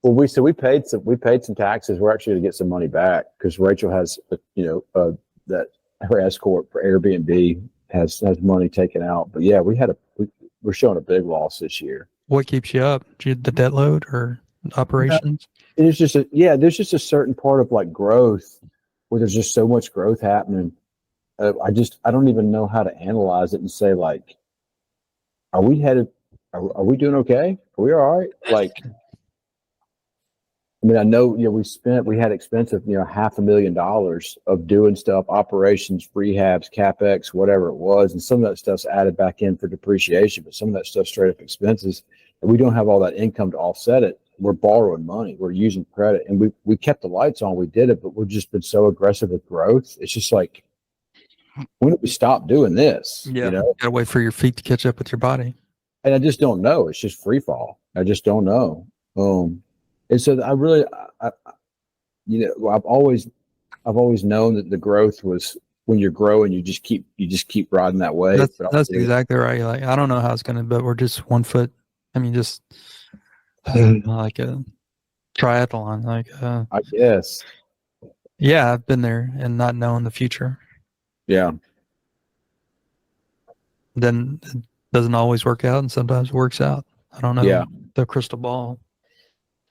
[SPEAKER 2] Well, we paid some taxes. We're actually going to get some money back because Rachel has, that her S corp for Airbnb has money taken out. But yeah, we're showing a big loss this year.
[SPEAKER 1] What keeps you up? The debt load or operations?
[SPEAKER 2] It's just there's just a certain part of like growth where there's just so much growth happening. I don't even know how to analyze it and say like, are we we doing okay? Are we all right? Like, I mean, I know, we had expensive, $500,000 of doing stuff, operations, rehabs, CapEx, whatever it was. And some of that stuff's added back in for depreciation, but some of that stuff's straight up expenses. And we don't have all that income to offset it. we're borrowing money, we're using credit, and we kept the lights on, we did it, but we've just been so aggressive with growth. It's just like, when did we stop doing this?
[SPEAKER 1] Yeah.
[SPEAKER 2] You know,
[SPEAKER 1] Gotta wait for your feet to catch up with your body.
[SPEAKER 2] and I just don't know. It's just free fall. I just don't know. And so I really, you know, I've always known that the growth was when you're growing, you just keep riding that wave.
[SPEAKER 1] That's exactly right. Like, I don't know how it's gonna, but we're just 1 foot. I mean, just like a triathlon. Like,
[SPEAKER 2] I guess.
[SPEAKER 1] yeah, I've been there and not knowing the future.
[SPEAKER 2] Yeah.
[SPEAKER 1] Then it doesn't always work out, and sometimes it works out. I don't know.
[SPEAKER 2] Yeah.
[SPEAKER 1] The crystal ball.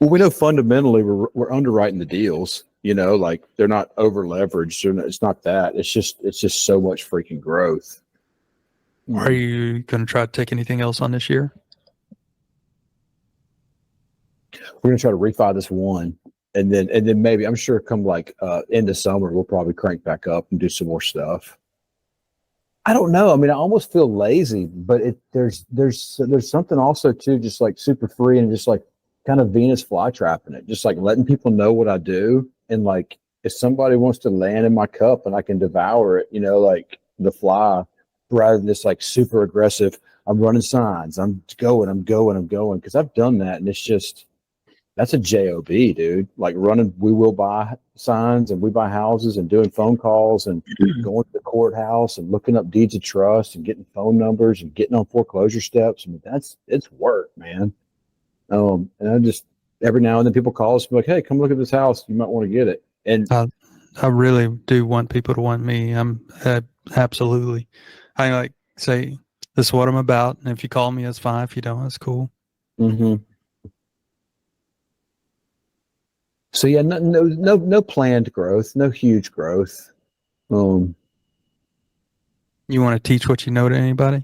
[SPEAKER 2] Well, we know fundamentally we're underwriting the deals. You know, like they're not over leveraged. It's not that. It's just so much freaking growth.
[SPEAKER 1] Are you going to try to take anything else on this year?
[SPEAKER 2] We're gonna try to refi this one, and then maybe, I'm sure come like end of summer we'll probably crank back up and do some more stuff. I don't know. I mean, I almost feel lazy, but there's something also too, just like super free and just like kind of Venus flytrapping it, just like letting people know what I do, and like if somebody wants to land in my cup and I can devour it, you know, like the fly, rather than this like super aggressive. I'm running signs. I'm going. Because I've done that, and it's just, that's a job, dude. Like running, we will buy signs and we buy houses and doing phone calls and going to the courthouse and looking up deeds of trust and getting phone numbers and getting on foreclosure steps. I mean, it's work, man. And I just, every now and then people call us and be like, hey, come look at this house. You might want to get it. And
[SPEAKER 1] I really do want people to want me. I'm absolutely. I like say, this is what I'm about. And if you call me, that's fine. If you don't, that's cool.
[SPEAKER 2] mm-hmm. So yeah, no planned growth, no huge growth.
[SPEAKER 1] You want to teach what you know to anybody?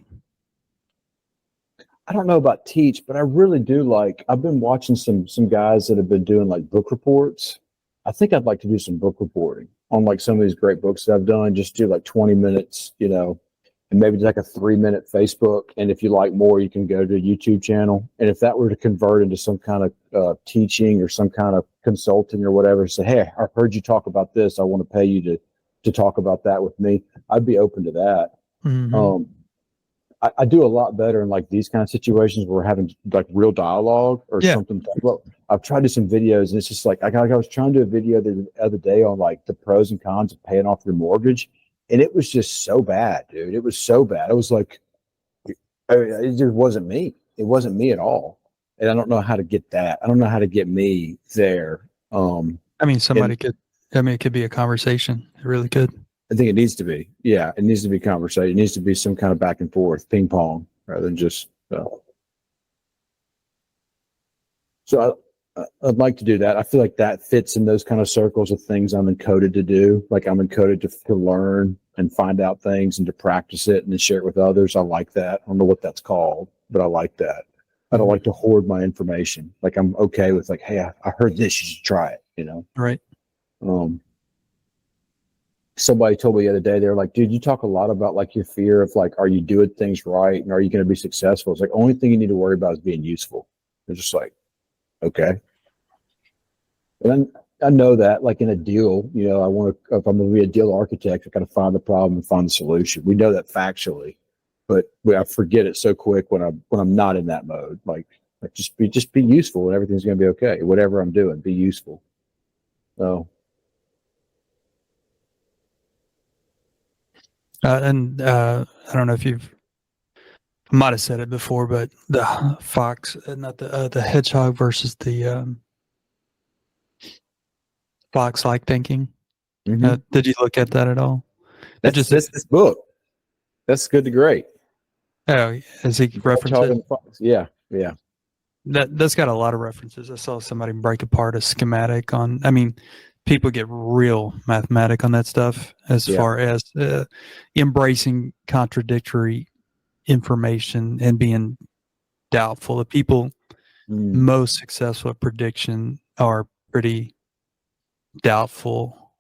[SPEAKER 2] I don't know about teach, but I really do like, I've been watching some guys that have been doing like book reports. I think I'd like to do some book reporting on like some of these great books that I've done. Just do like 20 minutes, you know, and maybe like a 3-minute Facebook. And if you like more, you can go to a YouTube channel. And if that were to convert into some kind of teaching or some kind of consulting or whatever, say, hey, I've heard you talk about this. I want to pay you to talk about that with me. I'd be open to that.
[SPEAKER 1] Mm-hmm.
[SPEAKER 2] I do a lot better in like these kind of situations where we're having like real dialogue or something. Well, I've tried to do some videos, and it's just like, I was trying to do a video the other day on like the pros and cons of paying off your mortgage. And it was just so bad, dude. It was so bad. I was like, it just wasn't me. It wasn't me at all. And I don't know how to get that. I don't know how to get me there.
[SPEAKER 1] I mean, it could be a conversation. It really could.
[SPEAKER 2] I think it needs to be. Yeah, it needs to be conversation. It needs to be some kind of back and forth, ping pong, rather than just. So I'd like to do that. I feel like that fits in those kind of circles of things I'm encoded to do. Like I'm encoded to learn and find out things and to practice it and then share it with others. I like that. I don't know what that's called, but I like that. I don't like to hoard my information. Like I'm okay with like, hey, I heard this, you should try it, you know?
[SPEAKER 1] Right.
[SPEAKER 2] Somebody told me the other day, they were like, dude, you talk a lot about like your fear of like, are you doing things right? And are you going to be successful? It's like, only thing you need to worry about is being useful. It's just like, okay. And I know that like in a deal, you know, if I'm going to be a deal architect, I got to find the problem and find the solution. We know that factually, but I forget it so quick when I'm not in that mode. Like just be useful and everything's going to be okay. Whatever I'm doing, be useful. So.
[SPEAKER 1] I don't know if I might have said it before, but the fox, not the hedgehog versus the fox-like thinking.
[SPEAKER 2] Mm-hmm.
[SPEAKER 1] Did you look at that at all?
[SPEAKER 2] That's this book. That's Good to Great.
[SPEAKER 1] Oh, is he referenced?
[SPEAKER 2] Yeah.
[SPEAKER 1] That's got a lot of references. I saw somebody break apart a schematic on. I mean, people get real mathematic on that stuff as far as embracing contradictory information and being doubtful. The people most successful at prediction are pretty doubtful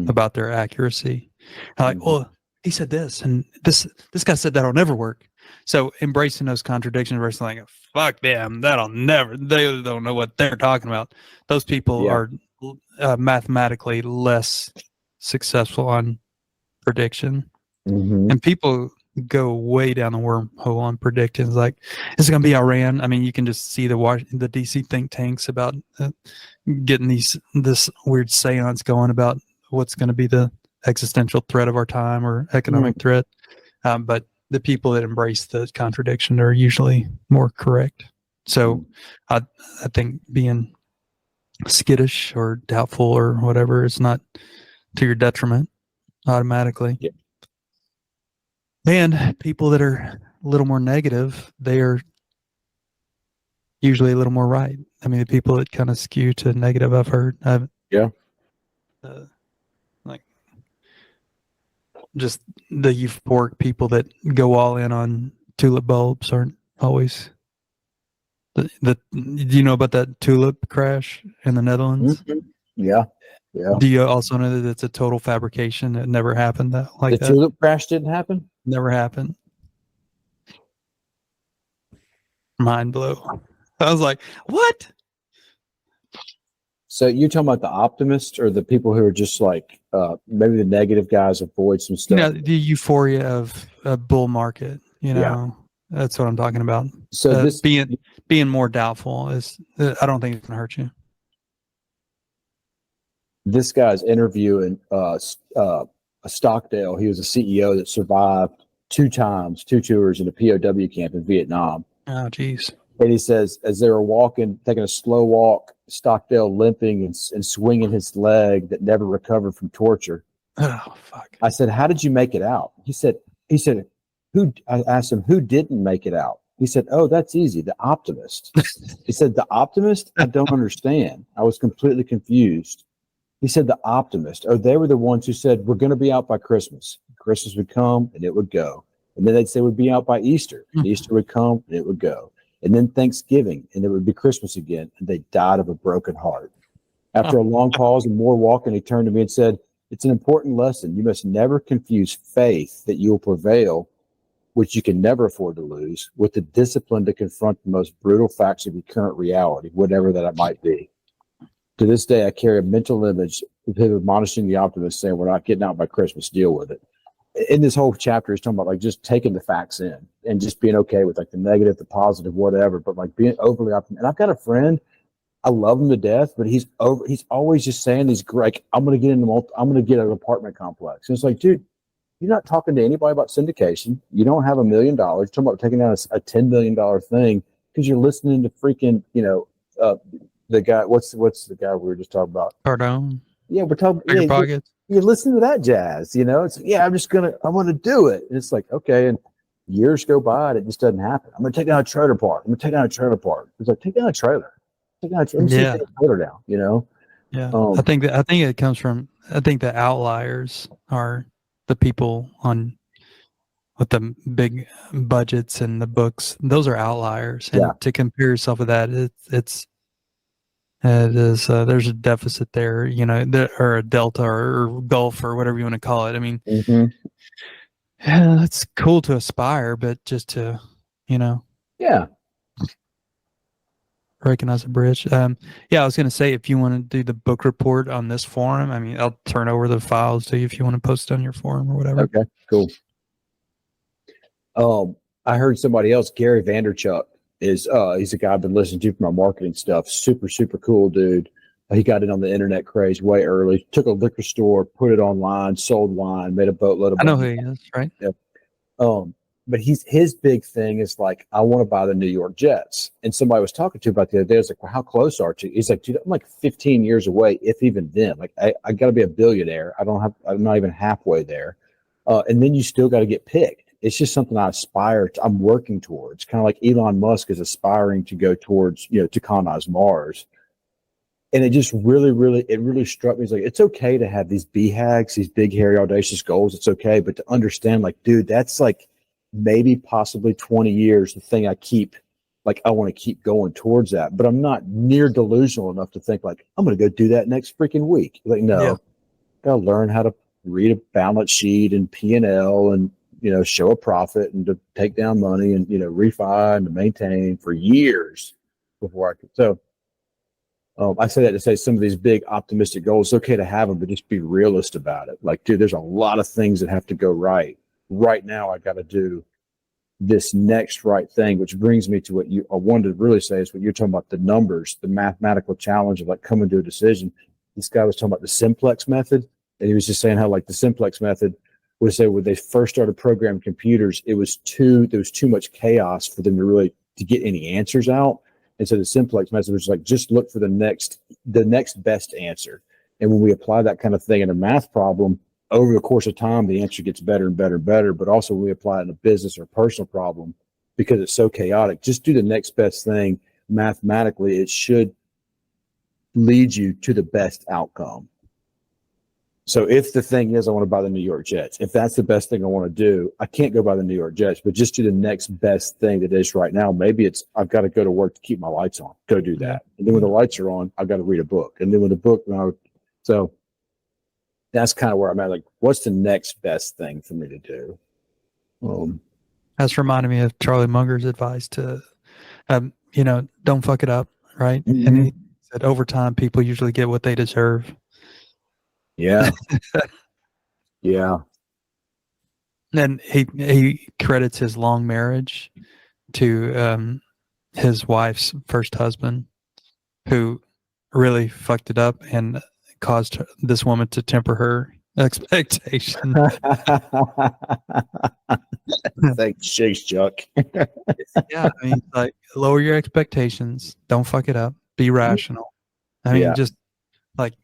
[SPEAKER 1] about their accuracy. Like, well, he said this, and this guy said that'll never work. So embracing those contradictions versus like, fuck them, they don't know what they're talking about. Those people
[SPEAKER 2] Yeah.
[SPEAKER 1] are mathematically less successful on prediction.
[SPEAKER 2] Mm-hmm.
[SPEAKER 1] And people go way down the wormhole on predictions. Like, is it going to be Iran? I mean, you can just see the DC think tanks about getting this weird seance going about what's going to be the existential threat of our time or economic threat. But the people that embrace the contradiction are usually more correct. So I think being skittish or doubtful or whatever is not to your detriment automatically.
[SPEAKER 2] Yeah.
[SPEAKER 1] And people that are a little more negative, they are usually a little more right. I mean, the people that kind of skew to negative, I've heard. Like just the euphoric people that go all in on tulip bulbs aren't always do you know about that tulip crash in the Netherlands?
[SPEAKER 2] Mm-hmm. Yeah.
[SPEAKER 1] Do you also know that it's a total fabrication? It never happened
[SPEAKER 2] The
[SPEAKER 1] that.
[SPEAKER 2] tulip crash didn't happen?
[SPEAKER 1] Never happened. Mind blow. I was like, what?
[SPEAKER 2] So you're talking about the optimists or the people who are just like maybe the negative guys avoid some stuff?
[SPEAKER 1] You know, the euphoria of a bull market, that's what I'm talking about.
[SPEAKER 2] So this
[SPEAKER 1] being more doubtful is, I don't think it's going to hurt you.
[SPEAKER 2] This guy's interviewing Stockdale. He was a CEO that survived 2 tours in a POW camp in Vietnam.
[SPEAKER 1] Oh, geez.
[SPEAKER 2] And he says, as they were walking, taking a slow walk, Stockdale limping and swinging his leg that never recovered from torture.
[SPEAKER 1] Oh, fuck.
[SPEAKER 2] I said, how did you make it out? He said, I asked him, who didn't make it out? He said, oh, that's easy. The optimist. He said, the optimist? I don't understand. I was completely confused. He said, the optimist. Oh, they were the ones who said, we're going to be out by Christmas. Christmas would come and it would go. And then they'd say we'd be out by Easter. And Easter would come and it would go. And then Thanksgiving, and it would be Christmas again. And they died of a broken heart. After a long pause and more walking, he turned to me and said, it's an important lesson. You must never confuse faith that you will prevail, which you can never afford to lose, with the discipline to confront the most brutal facts of your current reality, whatever that it might be. To this day, I carry a mental image of him admonishing the optimist, saying, we're not getting out by Christmas, deal with it. In this whole chapter, he's talking about like just taking the facts in and just being okay with like the negative, the positive, whatever, but like being overly optimistic. And I've got a friend, I love him to death, but he's always just saying these like, I'm going to get an apartment complex. And it's like, dude, you're not talking to anybody about syndication. You don't have $1 million. You're talking about taking out a $10 million thing because you're listening to freaking, the guy, what's the guy we were just talking about?
[SPEAKER 1] Cardone.
[SPEAKER 2] Yeah, we're talking.
[SPEAKER 1] Your pockets.
[SPEAKER 2] You're listening to that jazz, It's I'm gonna do it. And it's like, okay, and years go by and it just doesn't happen. I'm gonna take down a trailer park. It's like, take down a trailer. Take a trailer down,
[SPEAKER 1] Yeah. I think it comes from, I think the outliers are the people with the big budgets and the books. Those are outliers. And to compare yourself with that, there's a deficit there, or a delta or gulf or whatever you want to call it. I mean, it's cool to aspire, but just to, recognize a bridge. I was going to say, if you want to do the book report on this forum, I mean, I'll turn over the files to you if you want to post it on your forum or whatever.
[SPEAKER 2] Okay, cool. I heard somebody else, Gary Vanderchuck, he's a guy I've been listening to for my marketing stuff. Super, super cool dude. He got in on the internet craze way early. Took a liquor store, put it online, sold wine, made a boatload of money.
[SPEAKER 1] I know who he is, right?
[SPEAKER 2] Yep. But his big thing is like, I want to buy the New York Jets. And somebody was talking to about the other day. I was like, well, how close are you? He's like, dude, I'm like 15 years away, if even then. Like, I got to be a billionaire. I'm not even halfway there. And then you still got to get picked. It's just something I aspire to. I'm working towards, kind of like Elon Musk is aspiring to go towards, to colonize Mars. And it just really struck me. It's like, it's okay to have these BHAGs, these big, hairy, audacious goals. It's okay. But to understand, like, dude, that's like maybe possibly 20 years, the thing I want to keep going towards that. But I'm not near delusional enough to think like, I'm going to go do that next freaking week. Like, no, gotta learn how to read a balance sheet and P&L and show a profit and to take down money and, refi and to maintain for years before I could. So I say that to say some of these big optimistic goals, it's okay to have them, but just be realist about it. Like, dude, there's a lot of things that have to go right. Right now, I got to do this next right thing, which brings me to what I wanted to really say is what you're talking about, the numbers, the mathematical challenge of like coming to a decision. This guy was talking about the simplex method, and he was just saying how like the simplex method would say when they first started programming computers, there was too much chaos for them to get any answers out. And so the simplex method was like, just look for the next best answer. And when we apply that kind of thing in a math problem, over the course of time, the answer gets better and better and better. But also when we apply it in a business or personal problem, because it's so chaotic, just do the next best thing. Mathematically, it should lead you to the best outcome. So if the thing is, I want to buy the New York Jets, if that's the best thing I want to do, I can't go buy the New York Jets, but just do the next best thing that is right now. Maybe it's, I've got to go to work to keep my lights on. Go do that. And then when the lights are on, I've got to read a book. And then when the book, so that's kind of where I'm at. Like, what's the next best thing for me to do?
[SPEAKER 1] That's reminded me of Charlie Munger's advice to, don't fuck it up, right?
[SPEAKER 2] Mm-hmm.
[SPEAKER 1] And he said, over time, people usually get what they deserve.
[SPEAKER 2] Yeah. Yeah.
[SPEAKER 1] And he credits his long marriage to his wife's first husband, who really fucked it up and caused this woman to temper her expectation.
[SPEAKER 2] Thanks, Chase Chuck.
[SPEAKER 1] Yeah, I mean, like, lower your expectations. Don't fuck it up. Be rational. I mean, just like,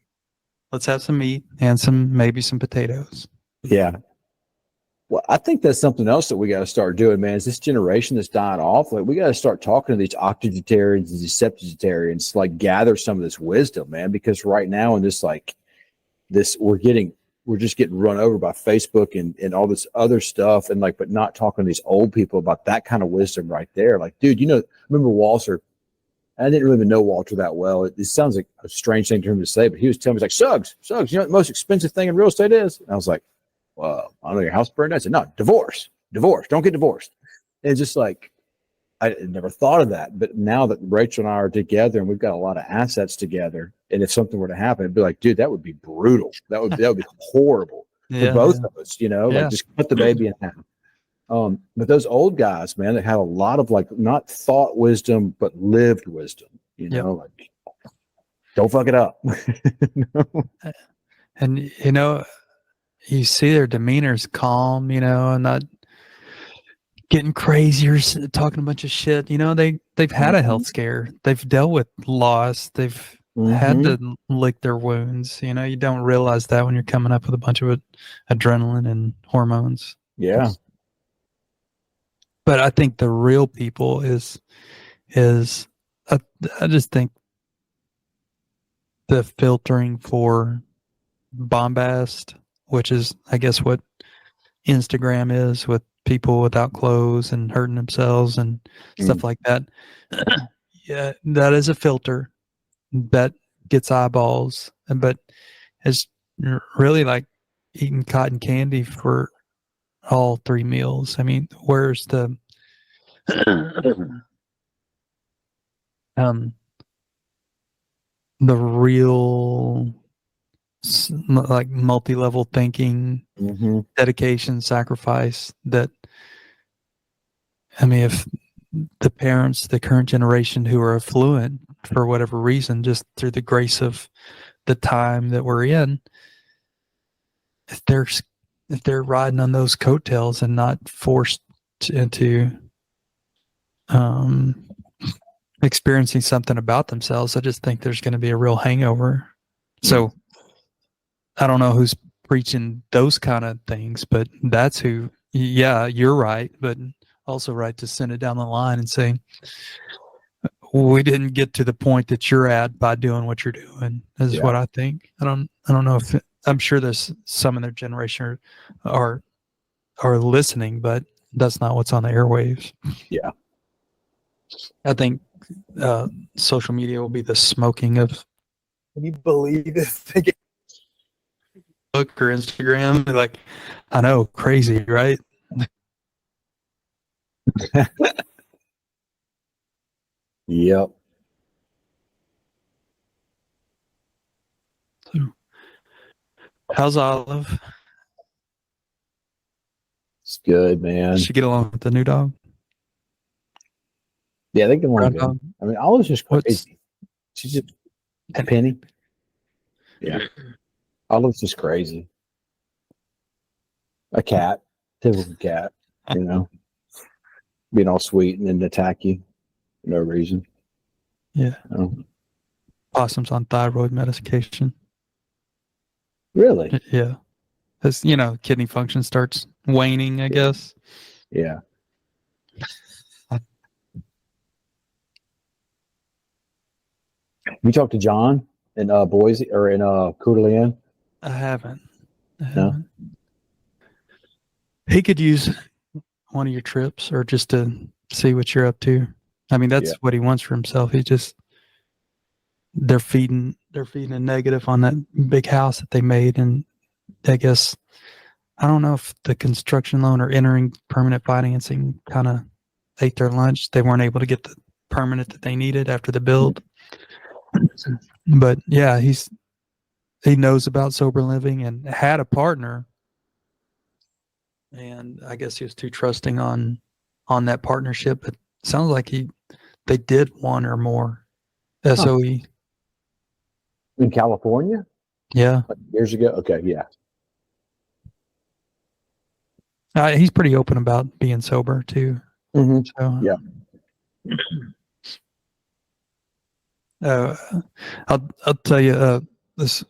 [SPEAKER 1] let's have some meat and maybe some potatoes.
[SPEAKER 2] Yeah. Well, I think that's something else that we got to start doing, man. Is this generation that's dying off? Like, we got to start talking to these octogenarians and these septuagenarians to like gather some of this wisdom, man. Because right now in this, we're just getting run over by Facebook and all this other stuff, and like, but not talking to these old people about that kind of wisdom right there. Like, dude, remember Walter? I didn't really even know Walter that well. It sounds like a strange thing for him to say, but he was telling me, he's like, Suggs, you know what the most expensive thing in real estate is? And I was like, well, I don't know, your house burned down. I said, no, divorce, don't get divorced. And it's just like, I never thought of that. But now that Rachel and I are together and we've got a lot of assets together, and if something were to happen, it'd be like, dude, that would be brutal. That would be horrible for both of us, like just cut the baby in half. But those old guys, man, that have a lot of like not thought wisdom, but lived wisdom, like, don't fuck it up.
[SPEAKER 1] And, you see their demeanor's calm, and not getting crazy or talking a bunch of shit. They've had a health scare. They've dealt with loss. They've had to lick their wounds. You don't realize that when you're coming up with a bunch of adrenaline and hormones.
[SPEAKER 2] Yeah.
[SPEAKER 1] But I think the real people is I just think the filtering for bombast, which is, I guess, what Instagram is, with people without clothes and hurting themselves and stuff like that. Yeah, that is a filter that gets eyeballs, but it's really like eating cotton candy for all three meals. I mean, where's the the real like multi-level thinking, dedication, sacrifice? That, I mean, if the parents, the current generation who are affluent for whatever reason, just through the grace of the time that we're in, if they're riding on those coattails and not forced into experiencing something about themselves, I just think there's going to be a real hangover. So I don't know who's preaching those kind of things, but that's who. Yeah, you're right, but also right to send it down the line and say, we didn't get to the point that you're at by doing what you're doing. This is what I think. I don't know if I'm sure there's some in their generation are listening, but that's not what's on the airwaves. Yeah. I think social media will be the smoking of, can you believe it? They get Facebook or Instagram, like, I know, crazy, right?
[SPEAKER 2] Yep.
[SPEAKER 1] How's Olive?
[SPEAKER 2] It's good, man.
[SPEAKER 1] Does she get along with the new dog?
[SPEAKER 2] Yeah, they get along
[SPEAKER 1] Brown
[SPEAKER 2] good.
[SPEAKER 1] dog?
[SPEAKER 2] I mean, Olive's just
[SPEAKER 1] What's
[SPEAKER 2] crazy. She's just Penny. Yeah. Olive's just crazy. A cat. Typical cat, you know. Being all sweet and then attack you for no reason.
[SPEAKER 1] Yeah.
[SPEAKER 2] Oh.
[SPEAKER 1] Possum's on thyroid medication.
[SPEAKER 2] Really?
[SPEAKER 1] Yeah. As kidney function starts waning, I guess.
[SPEAKER 2] Yeah. You talked to John in Boise or in Coeur d'Alene?
[SPEAKER 1] I haven't.
[SPEAKER 2] No?
[SPEAKER 1] He could use one of your trips or just to see what you're up to. I mean, that's what he wants for himself. They're feeding a negative on that big house that they made, and I guess I don't know if the construction loan or entering permanent financing kind of ate their lunch. They weren't able to get the permanent that they needed after the build. But yeah, he knows about sober living and had a partner, and I guess he was too trusting on that partnership. But it sounds like they did one or more SOE.
[SPEAKER 2] In California?
[SPEAKER 1] Yeah.
[SPEAKER 2] Like years ago? Okay, yeah.
[SPEAKER 1] He's pretty open about being sober too.
[SPEAKER 2] Mm-hmm.
[SPEAKER 1] So
[SPEAKER 2] yeah.
[SPEAKER 1] I'll tell you this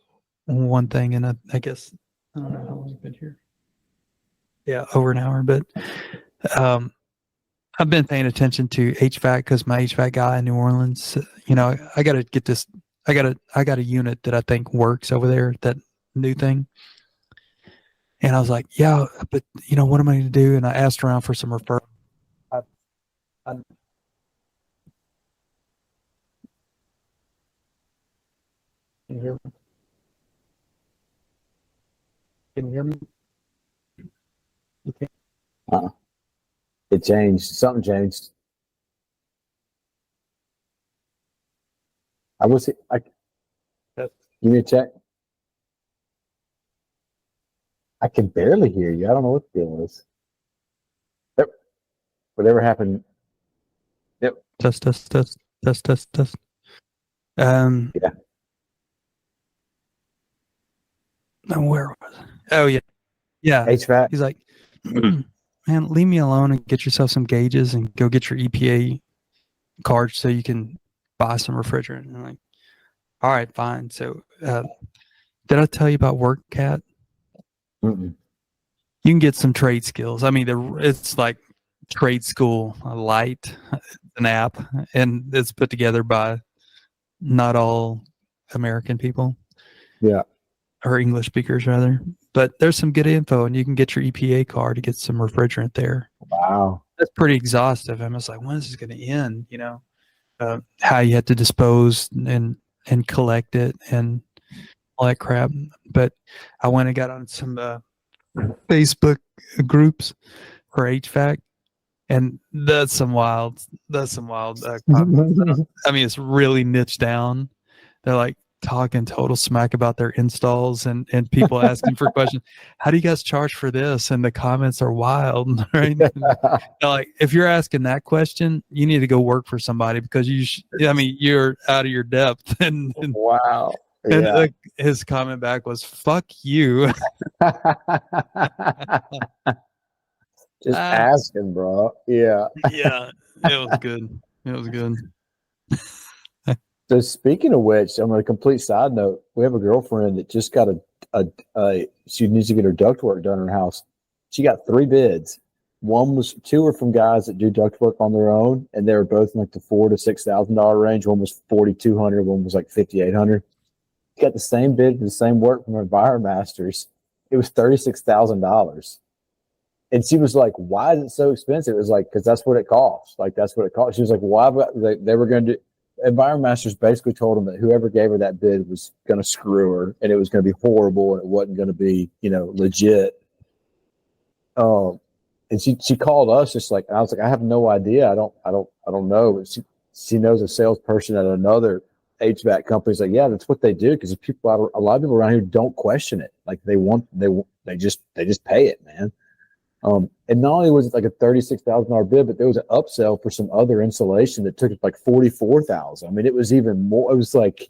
[SPEAKER 1] one thing, and I guess I don't know how long I've been here. Yeah, over an hour, but I've been paying attention to HVAC because my HVAC guy in New Orleans, I got to get this. I got a unit that I think works over there, that new thing. And I was like, yeah, but what am I going to do? And I asked around for some referrals. Can you hear me? Can you hear me? Okay.
[SPEAKER 2] It changed. Something changed. Give me a check. I can barely hear you. I don't know what the deal is. Yep. Whatever happened. Yep.
[SPEAKER 1] Test.
[SPEAKER 2] Yeah.
[SPEAKER 1] Now where was it? Oh yeah. Yeah.
[SPEAKER 2] HVAC.
[SPEAKER 1] He's like, man, leave me alone and get yourself some gauges and go get your EPA card so you can buy some refrigerant. And I'm like, all right, fine. So did I tell you about WorkCat?
[SPEAKER 2] Mm-mm.
[SPEAKER 1] You can get some trade skills. I mean, it's like trade school light, an app, and it's put together by not all American people.
[SPEAKER 2] Yeah.
[SPEAKER 1] Or English speakers rather. But there's some good info, and you can get your EPA card to get some refrigerant there.
[SPEAKER 2] Wow.
[SPEAKER 1] That's pretty exhaustive. I was like, when is this going to end? How you have to dispose and collect it and all that crap. But I went and got on some Facebook groups for HVAC, and that's some wild comments. I mean, it's really niched down. They're like talking total smack about their installs and people asking for questions. How do you guys charge for this? And the comments are wild, right? They're like, if you're asking that question, you need to go work for somebody because you're out of your depth. And
[SPEAKER 2] wow.
[SPEAKER 1] And
[SPEAKER 2] Yeah.
[SPEAKER 1] his comment back was, fuck you.
[SPEAKER 2] Just asking, bro. Yeah.
[SPEAKER 1] Yeah. It was good. It was good.
[SPEAKER 2] So speaking of which, on a complete side note, we have a girlfriend that just got she needs to get her ductwork done in her house. She got 3 bids. Two were from guys that do ductwork on their own, and they were both in like the $4,000 to $6,000 range. One was $4,200, one was like $5,800. She got the same bid for the same work from her EnviroMasters. It was $36,000. And she was like, why is it so expensive? It was like, because that's what it costs. Like, that's what it costs. She was like, why? They were going to do, EnviroMasters basically told them that whoever gave her that bid was going to screw her, and it was going to be horrible, and it wasn't going to be, legit. and she called us just like, and I was like, I have no idea. I don't know. But she knows a salesperson at another HVAC company. Is like, yeah, that's what they do, because people, a lot of people around here don't question it. Like they just pay it, man. And not only was it like a $36,000 bid, but there was an upsell for some other insulation that took it like $44,000. I mean, it was even more. It was like,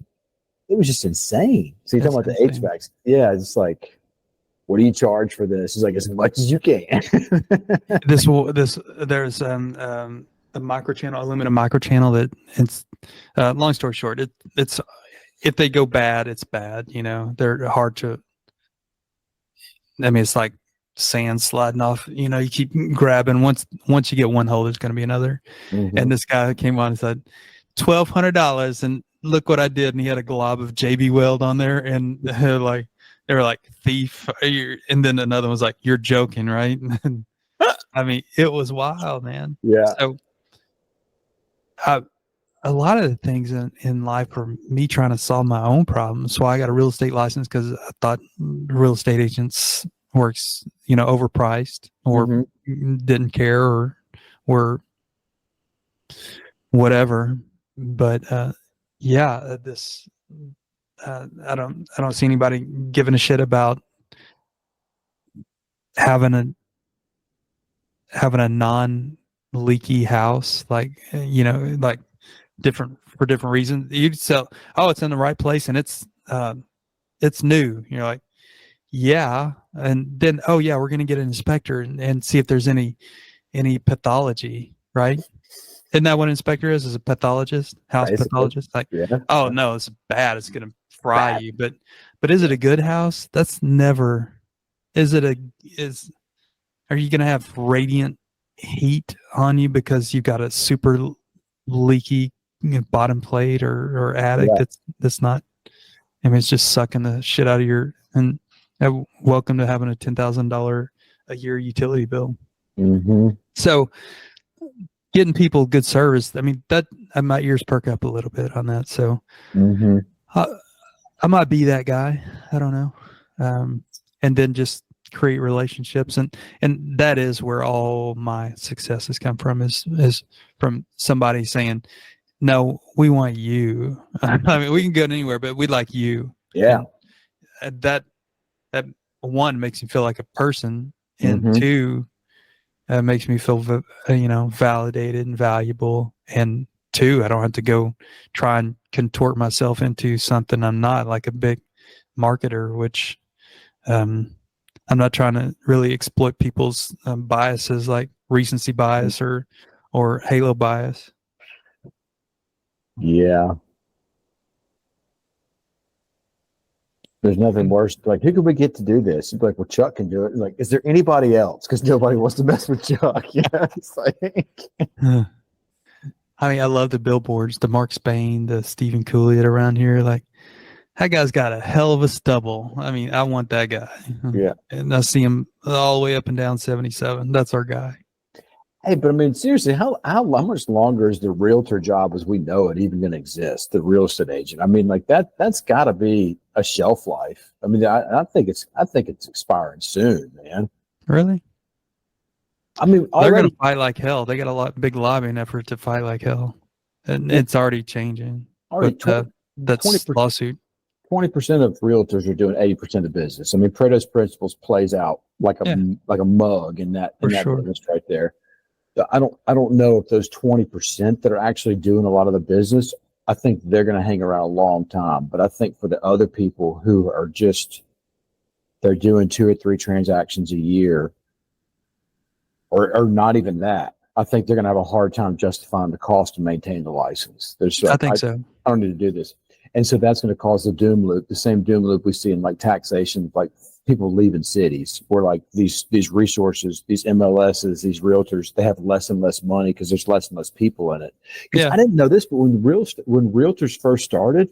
[SPEAKER 2] it was just insane. So you're talking about the HVACs. Yeah, it's like, what do you charge for this? It's like, as much as you can.
[SPEAKER 1] There's a microchannel, aluminum microchannel that it's long story short, it's if they go bad, it's bad. You know, they're hard to. I mean, it's like sand sliding off. You know, you keep grabbing. Once you get one hole, there's going to be another.
[SPEAKER 2] Mm-hmm.
[SPEAKER 1] And this guy came on and said, $1,200, and look what I did. And he had a glob of JB Weld on there, and they were like, thief. And then another one was like, you're joking, right? I mean, it was wild, man.
[SPEAKER 2] Yeah.
[SPEAKER 1] So a lot of the things in life are me trying to solve my own problems. So I got a real estate license because I thought real estate agents works, overpriced or didn't care or were whatever. But this I don't see anybody giving a shit about having a non-leaky house, like different reasons. You'd sell, it's in the right place and it's new. You're like, yeah. And then, we're going to get an inspector and see if there's any pathology, right? Isn't that what an inspector is a pathologist, house
[SPEAKER 2] Basically.
[SPEAKER 1] pathologist? Like,
[SPEAKER 2] yeah.
[SPEAKER 1] No, it's bad. It's going to fry you. But is it a good house? That's never, are you going to have radiant heat on you because you've got a super leaky bottom plate or attic that's not, I mean, it's just sucking the shit out of your, and welcome to having a $10,000 a year utility bill.
[SPEAKER 2] Mm-hmm.
[SPEAKER 1] So getting people good service, I mean, that my ears perk up a little bit on that. So I might be that guy. I don't know. And then just create relationships. And that is where all my successes come from is from somebody saying, no, we want you. I mean, we can go anywhere, but we like you.
[SPEAKER 2] Yeah.
[SPEAKER 1] And that one makes me feel like a person, and two, makes me feel, validated and valuable. And two, I don't have to go try and contort myself into something I'm not, like a big marketer, which I'm not trying to really exploit people's biases, like recency bias or halo bias.
[SPEAKER 2] Yeah. There's nothing worse. Like, who could we get to do this? You'd be like, well, Chuck can do it. Like, is there anybody else? Because nobody wants to mess with Chuck. Yeah. It's like,
[SPEAKER 1] I mean, I love the billboards, the Mark Spain, the Stephen Cooley around here. Like, that guy's got a hell of a stubble. I mean, I want that guy.
[SPEAKER 2] Yeah.
[SPEAKER 1] And I see him all the way up and down 77. That's our guy.
[SPEAKER 2] Hey, but I mean, seriously, how much longer is the realtor job as we know it even going to exist? The real estate agent. I mean, like that's got to be a shelf life. I mean, I think it's expiring soon, man.
[SPEAKER 1] Really?
[SPEAKER 2] I mean,
[SPEAKER 1] they're going to fight like hell. They got a big lobbying effort to fight like hell, and it's already changing. That's lawsuit.
[SPEAKER 2] 20% of realtors are doing 80% of business. I mean, Pareto's principles plays out like a mug in that business right there. I don't know if those 20% that are actually doing a lot of the business, I think they're going to hang around a long time. But I think for the other people who are they're doing 2 or 3 transactions a year, or not even that, I think they're going to have a hard time justifying the cost to maintain the license.
[SPEAKER 1] I think so.
[SPEAKER 2] I don't need to do this. And so that's going to cause the doom loop, the same doom loop we see in like taxation, like people leaving cities where like these resources, these MLSs, these realtors, they have less and less money because there's less and less people in it. I didn't know this, but when realtors first started,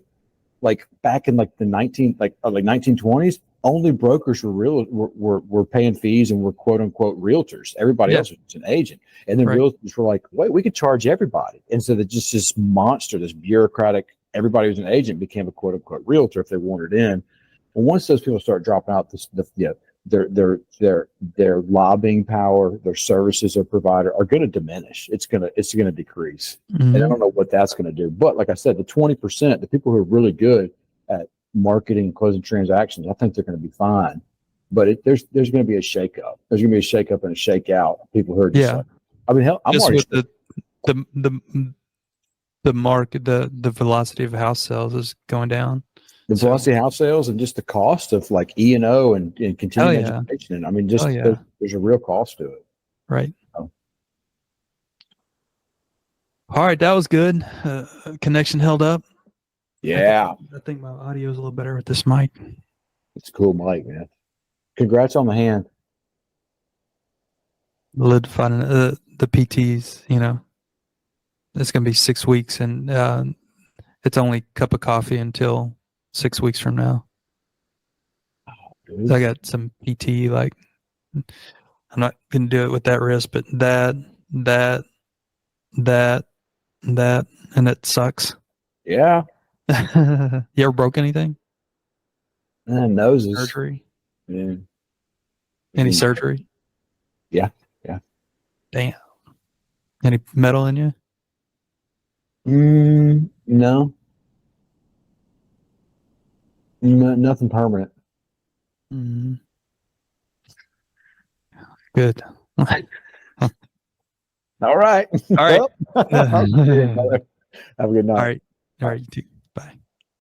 [SPEAKER 2] like back in like the 1920s, only brokers were paying fees and were quote unquote realtors. Everybody else was an agent. And then realtors were like, wait, we could charge everybody. And so that just this monster, this bureaucratic, everybody who's an agent became a quote unquote realtor if they wanted in. And once those people start dropping out, the their lobbying power, their services or provider are going to diminish. It's going to decrease. And I don't know what that's going to do. But like I said, the 20%, the people who are really good at marketing, closing transactions, I think they're going to be fine. But there's going to be a shakeup. There's going to be a shakeup and a shakeout. People who are just like, I mean, hell, I'm
[SPEAKER 1] just
[SPEAKER 2] already
[SPEAKER 1] with the market, the velocity of house sales is going down.
[SPEAKER 2] the velocity of house sales and just the cost of like E&O and continuing education. And I mean, just there's a real cost to it.
[SPEAKER 1] Right.
[SPEAKER 2] Oh.
[SPEAKER 1] All right. That was good. Connection held up.
[SPEAKER 2] Yeah.
[SPEAKER 1] I think my audio is a little better with this mic.
[SPEAKER 2] It's a cool mic, man. Congrats on the hand.
[SPEAKER 1] Solidifying the PTs, you know, it's going to be 6 weeks and it's only a cup of coffee until 6 weeks from now. So I got some PT, like I'm not going to do it with that risk, but that, and it sucks.
[SPEAKER 2] Yeah.
[SPEAKER 1] You ever broke anything?
[SPEAKER 2] Noses.
[SPEAKER 1] Surgery?
[SPEAKER 2] Yeah.
[SPEAKER 1] Any surgery?
[SPEAKER 2] Yeah.
[SPEAKER 1] Damn. Any metal in you?
[SPEAKER 2] No. Nothing permanent.
[SPEAKER 1] Mm-hmm. Good.
[SPEAKER 2] All right.
[SPEAKER 1] All right.
[SPEAKER 2] Have a good night.
[SPEAKER 1] All right. You too.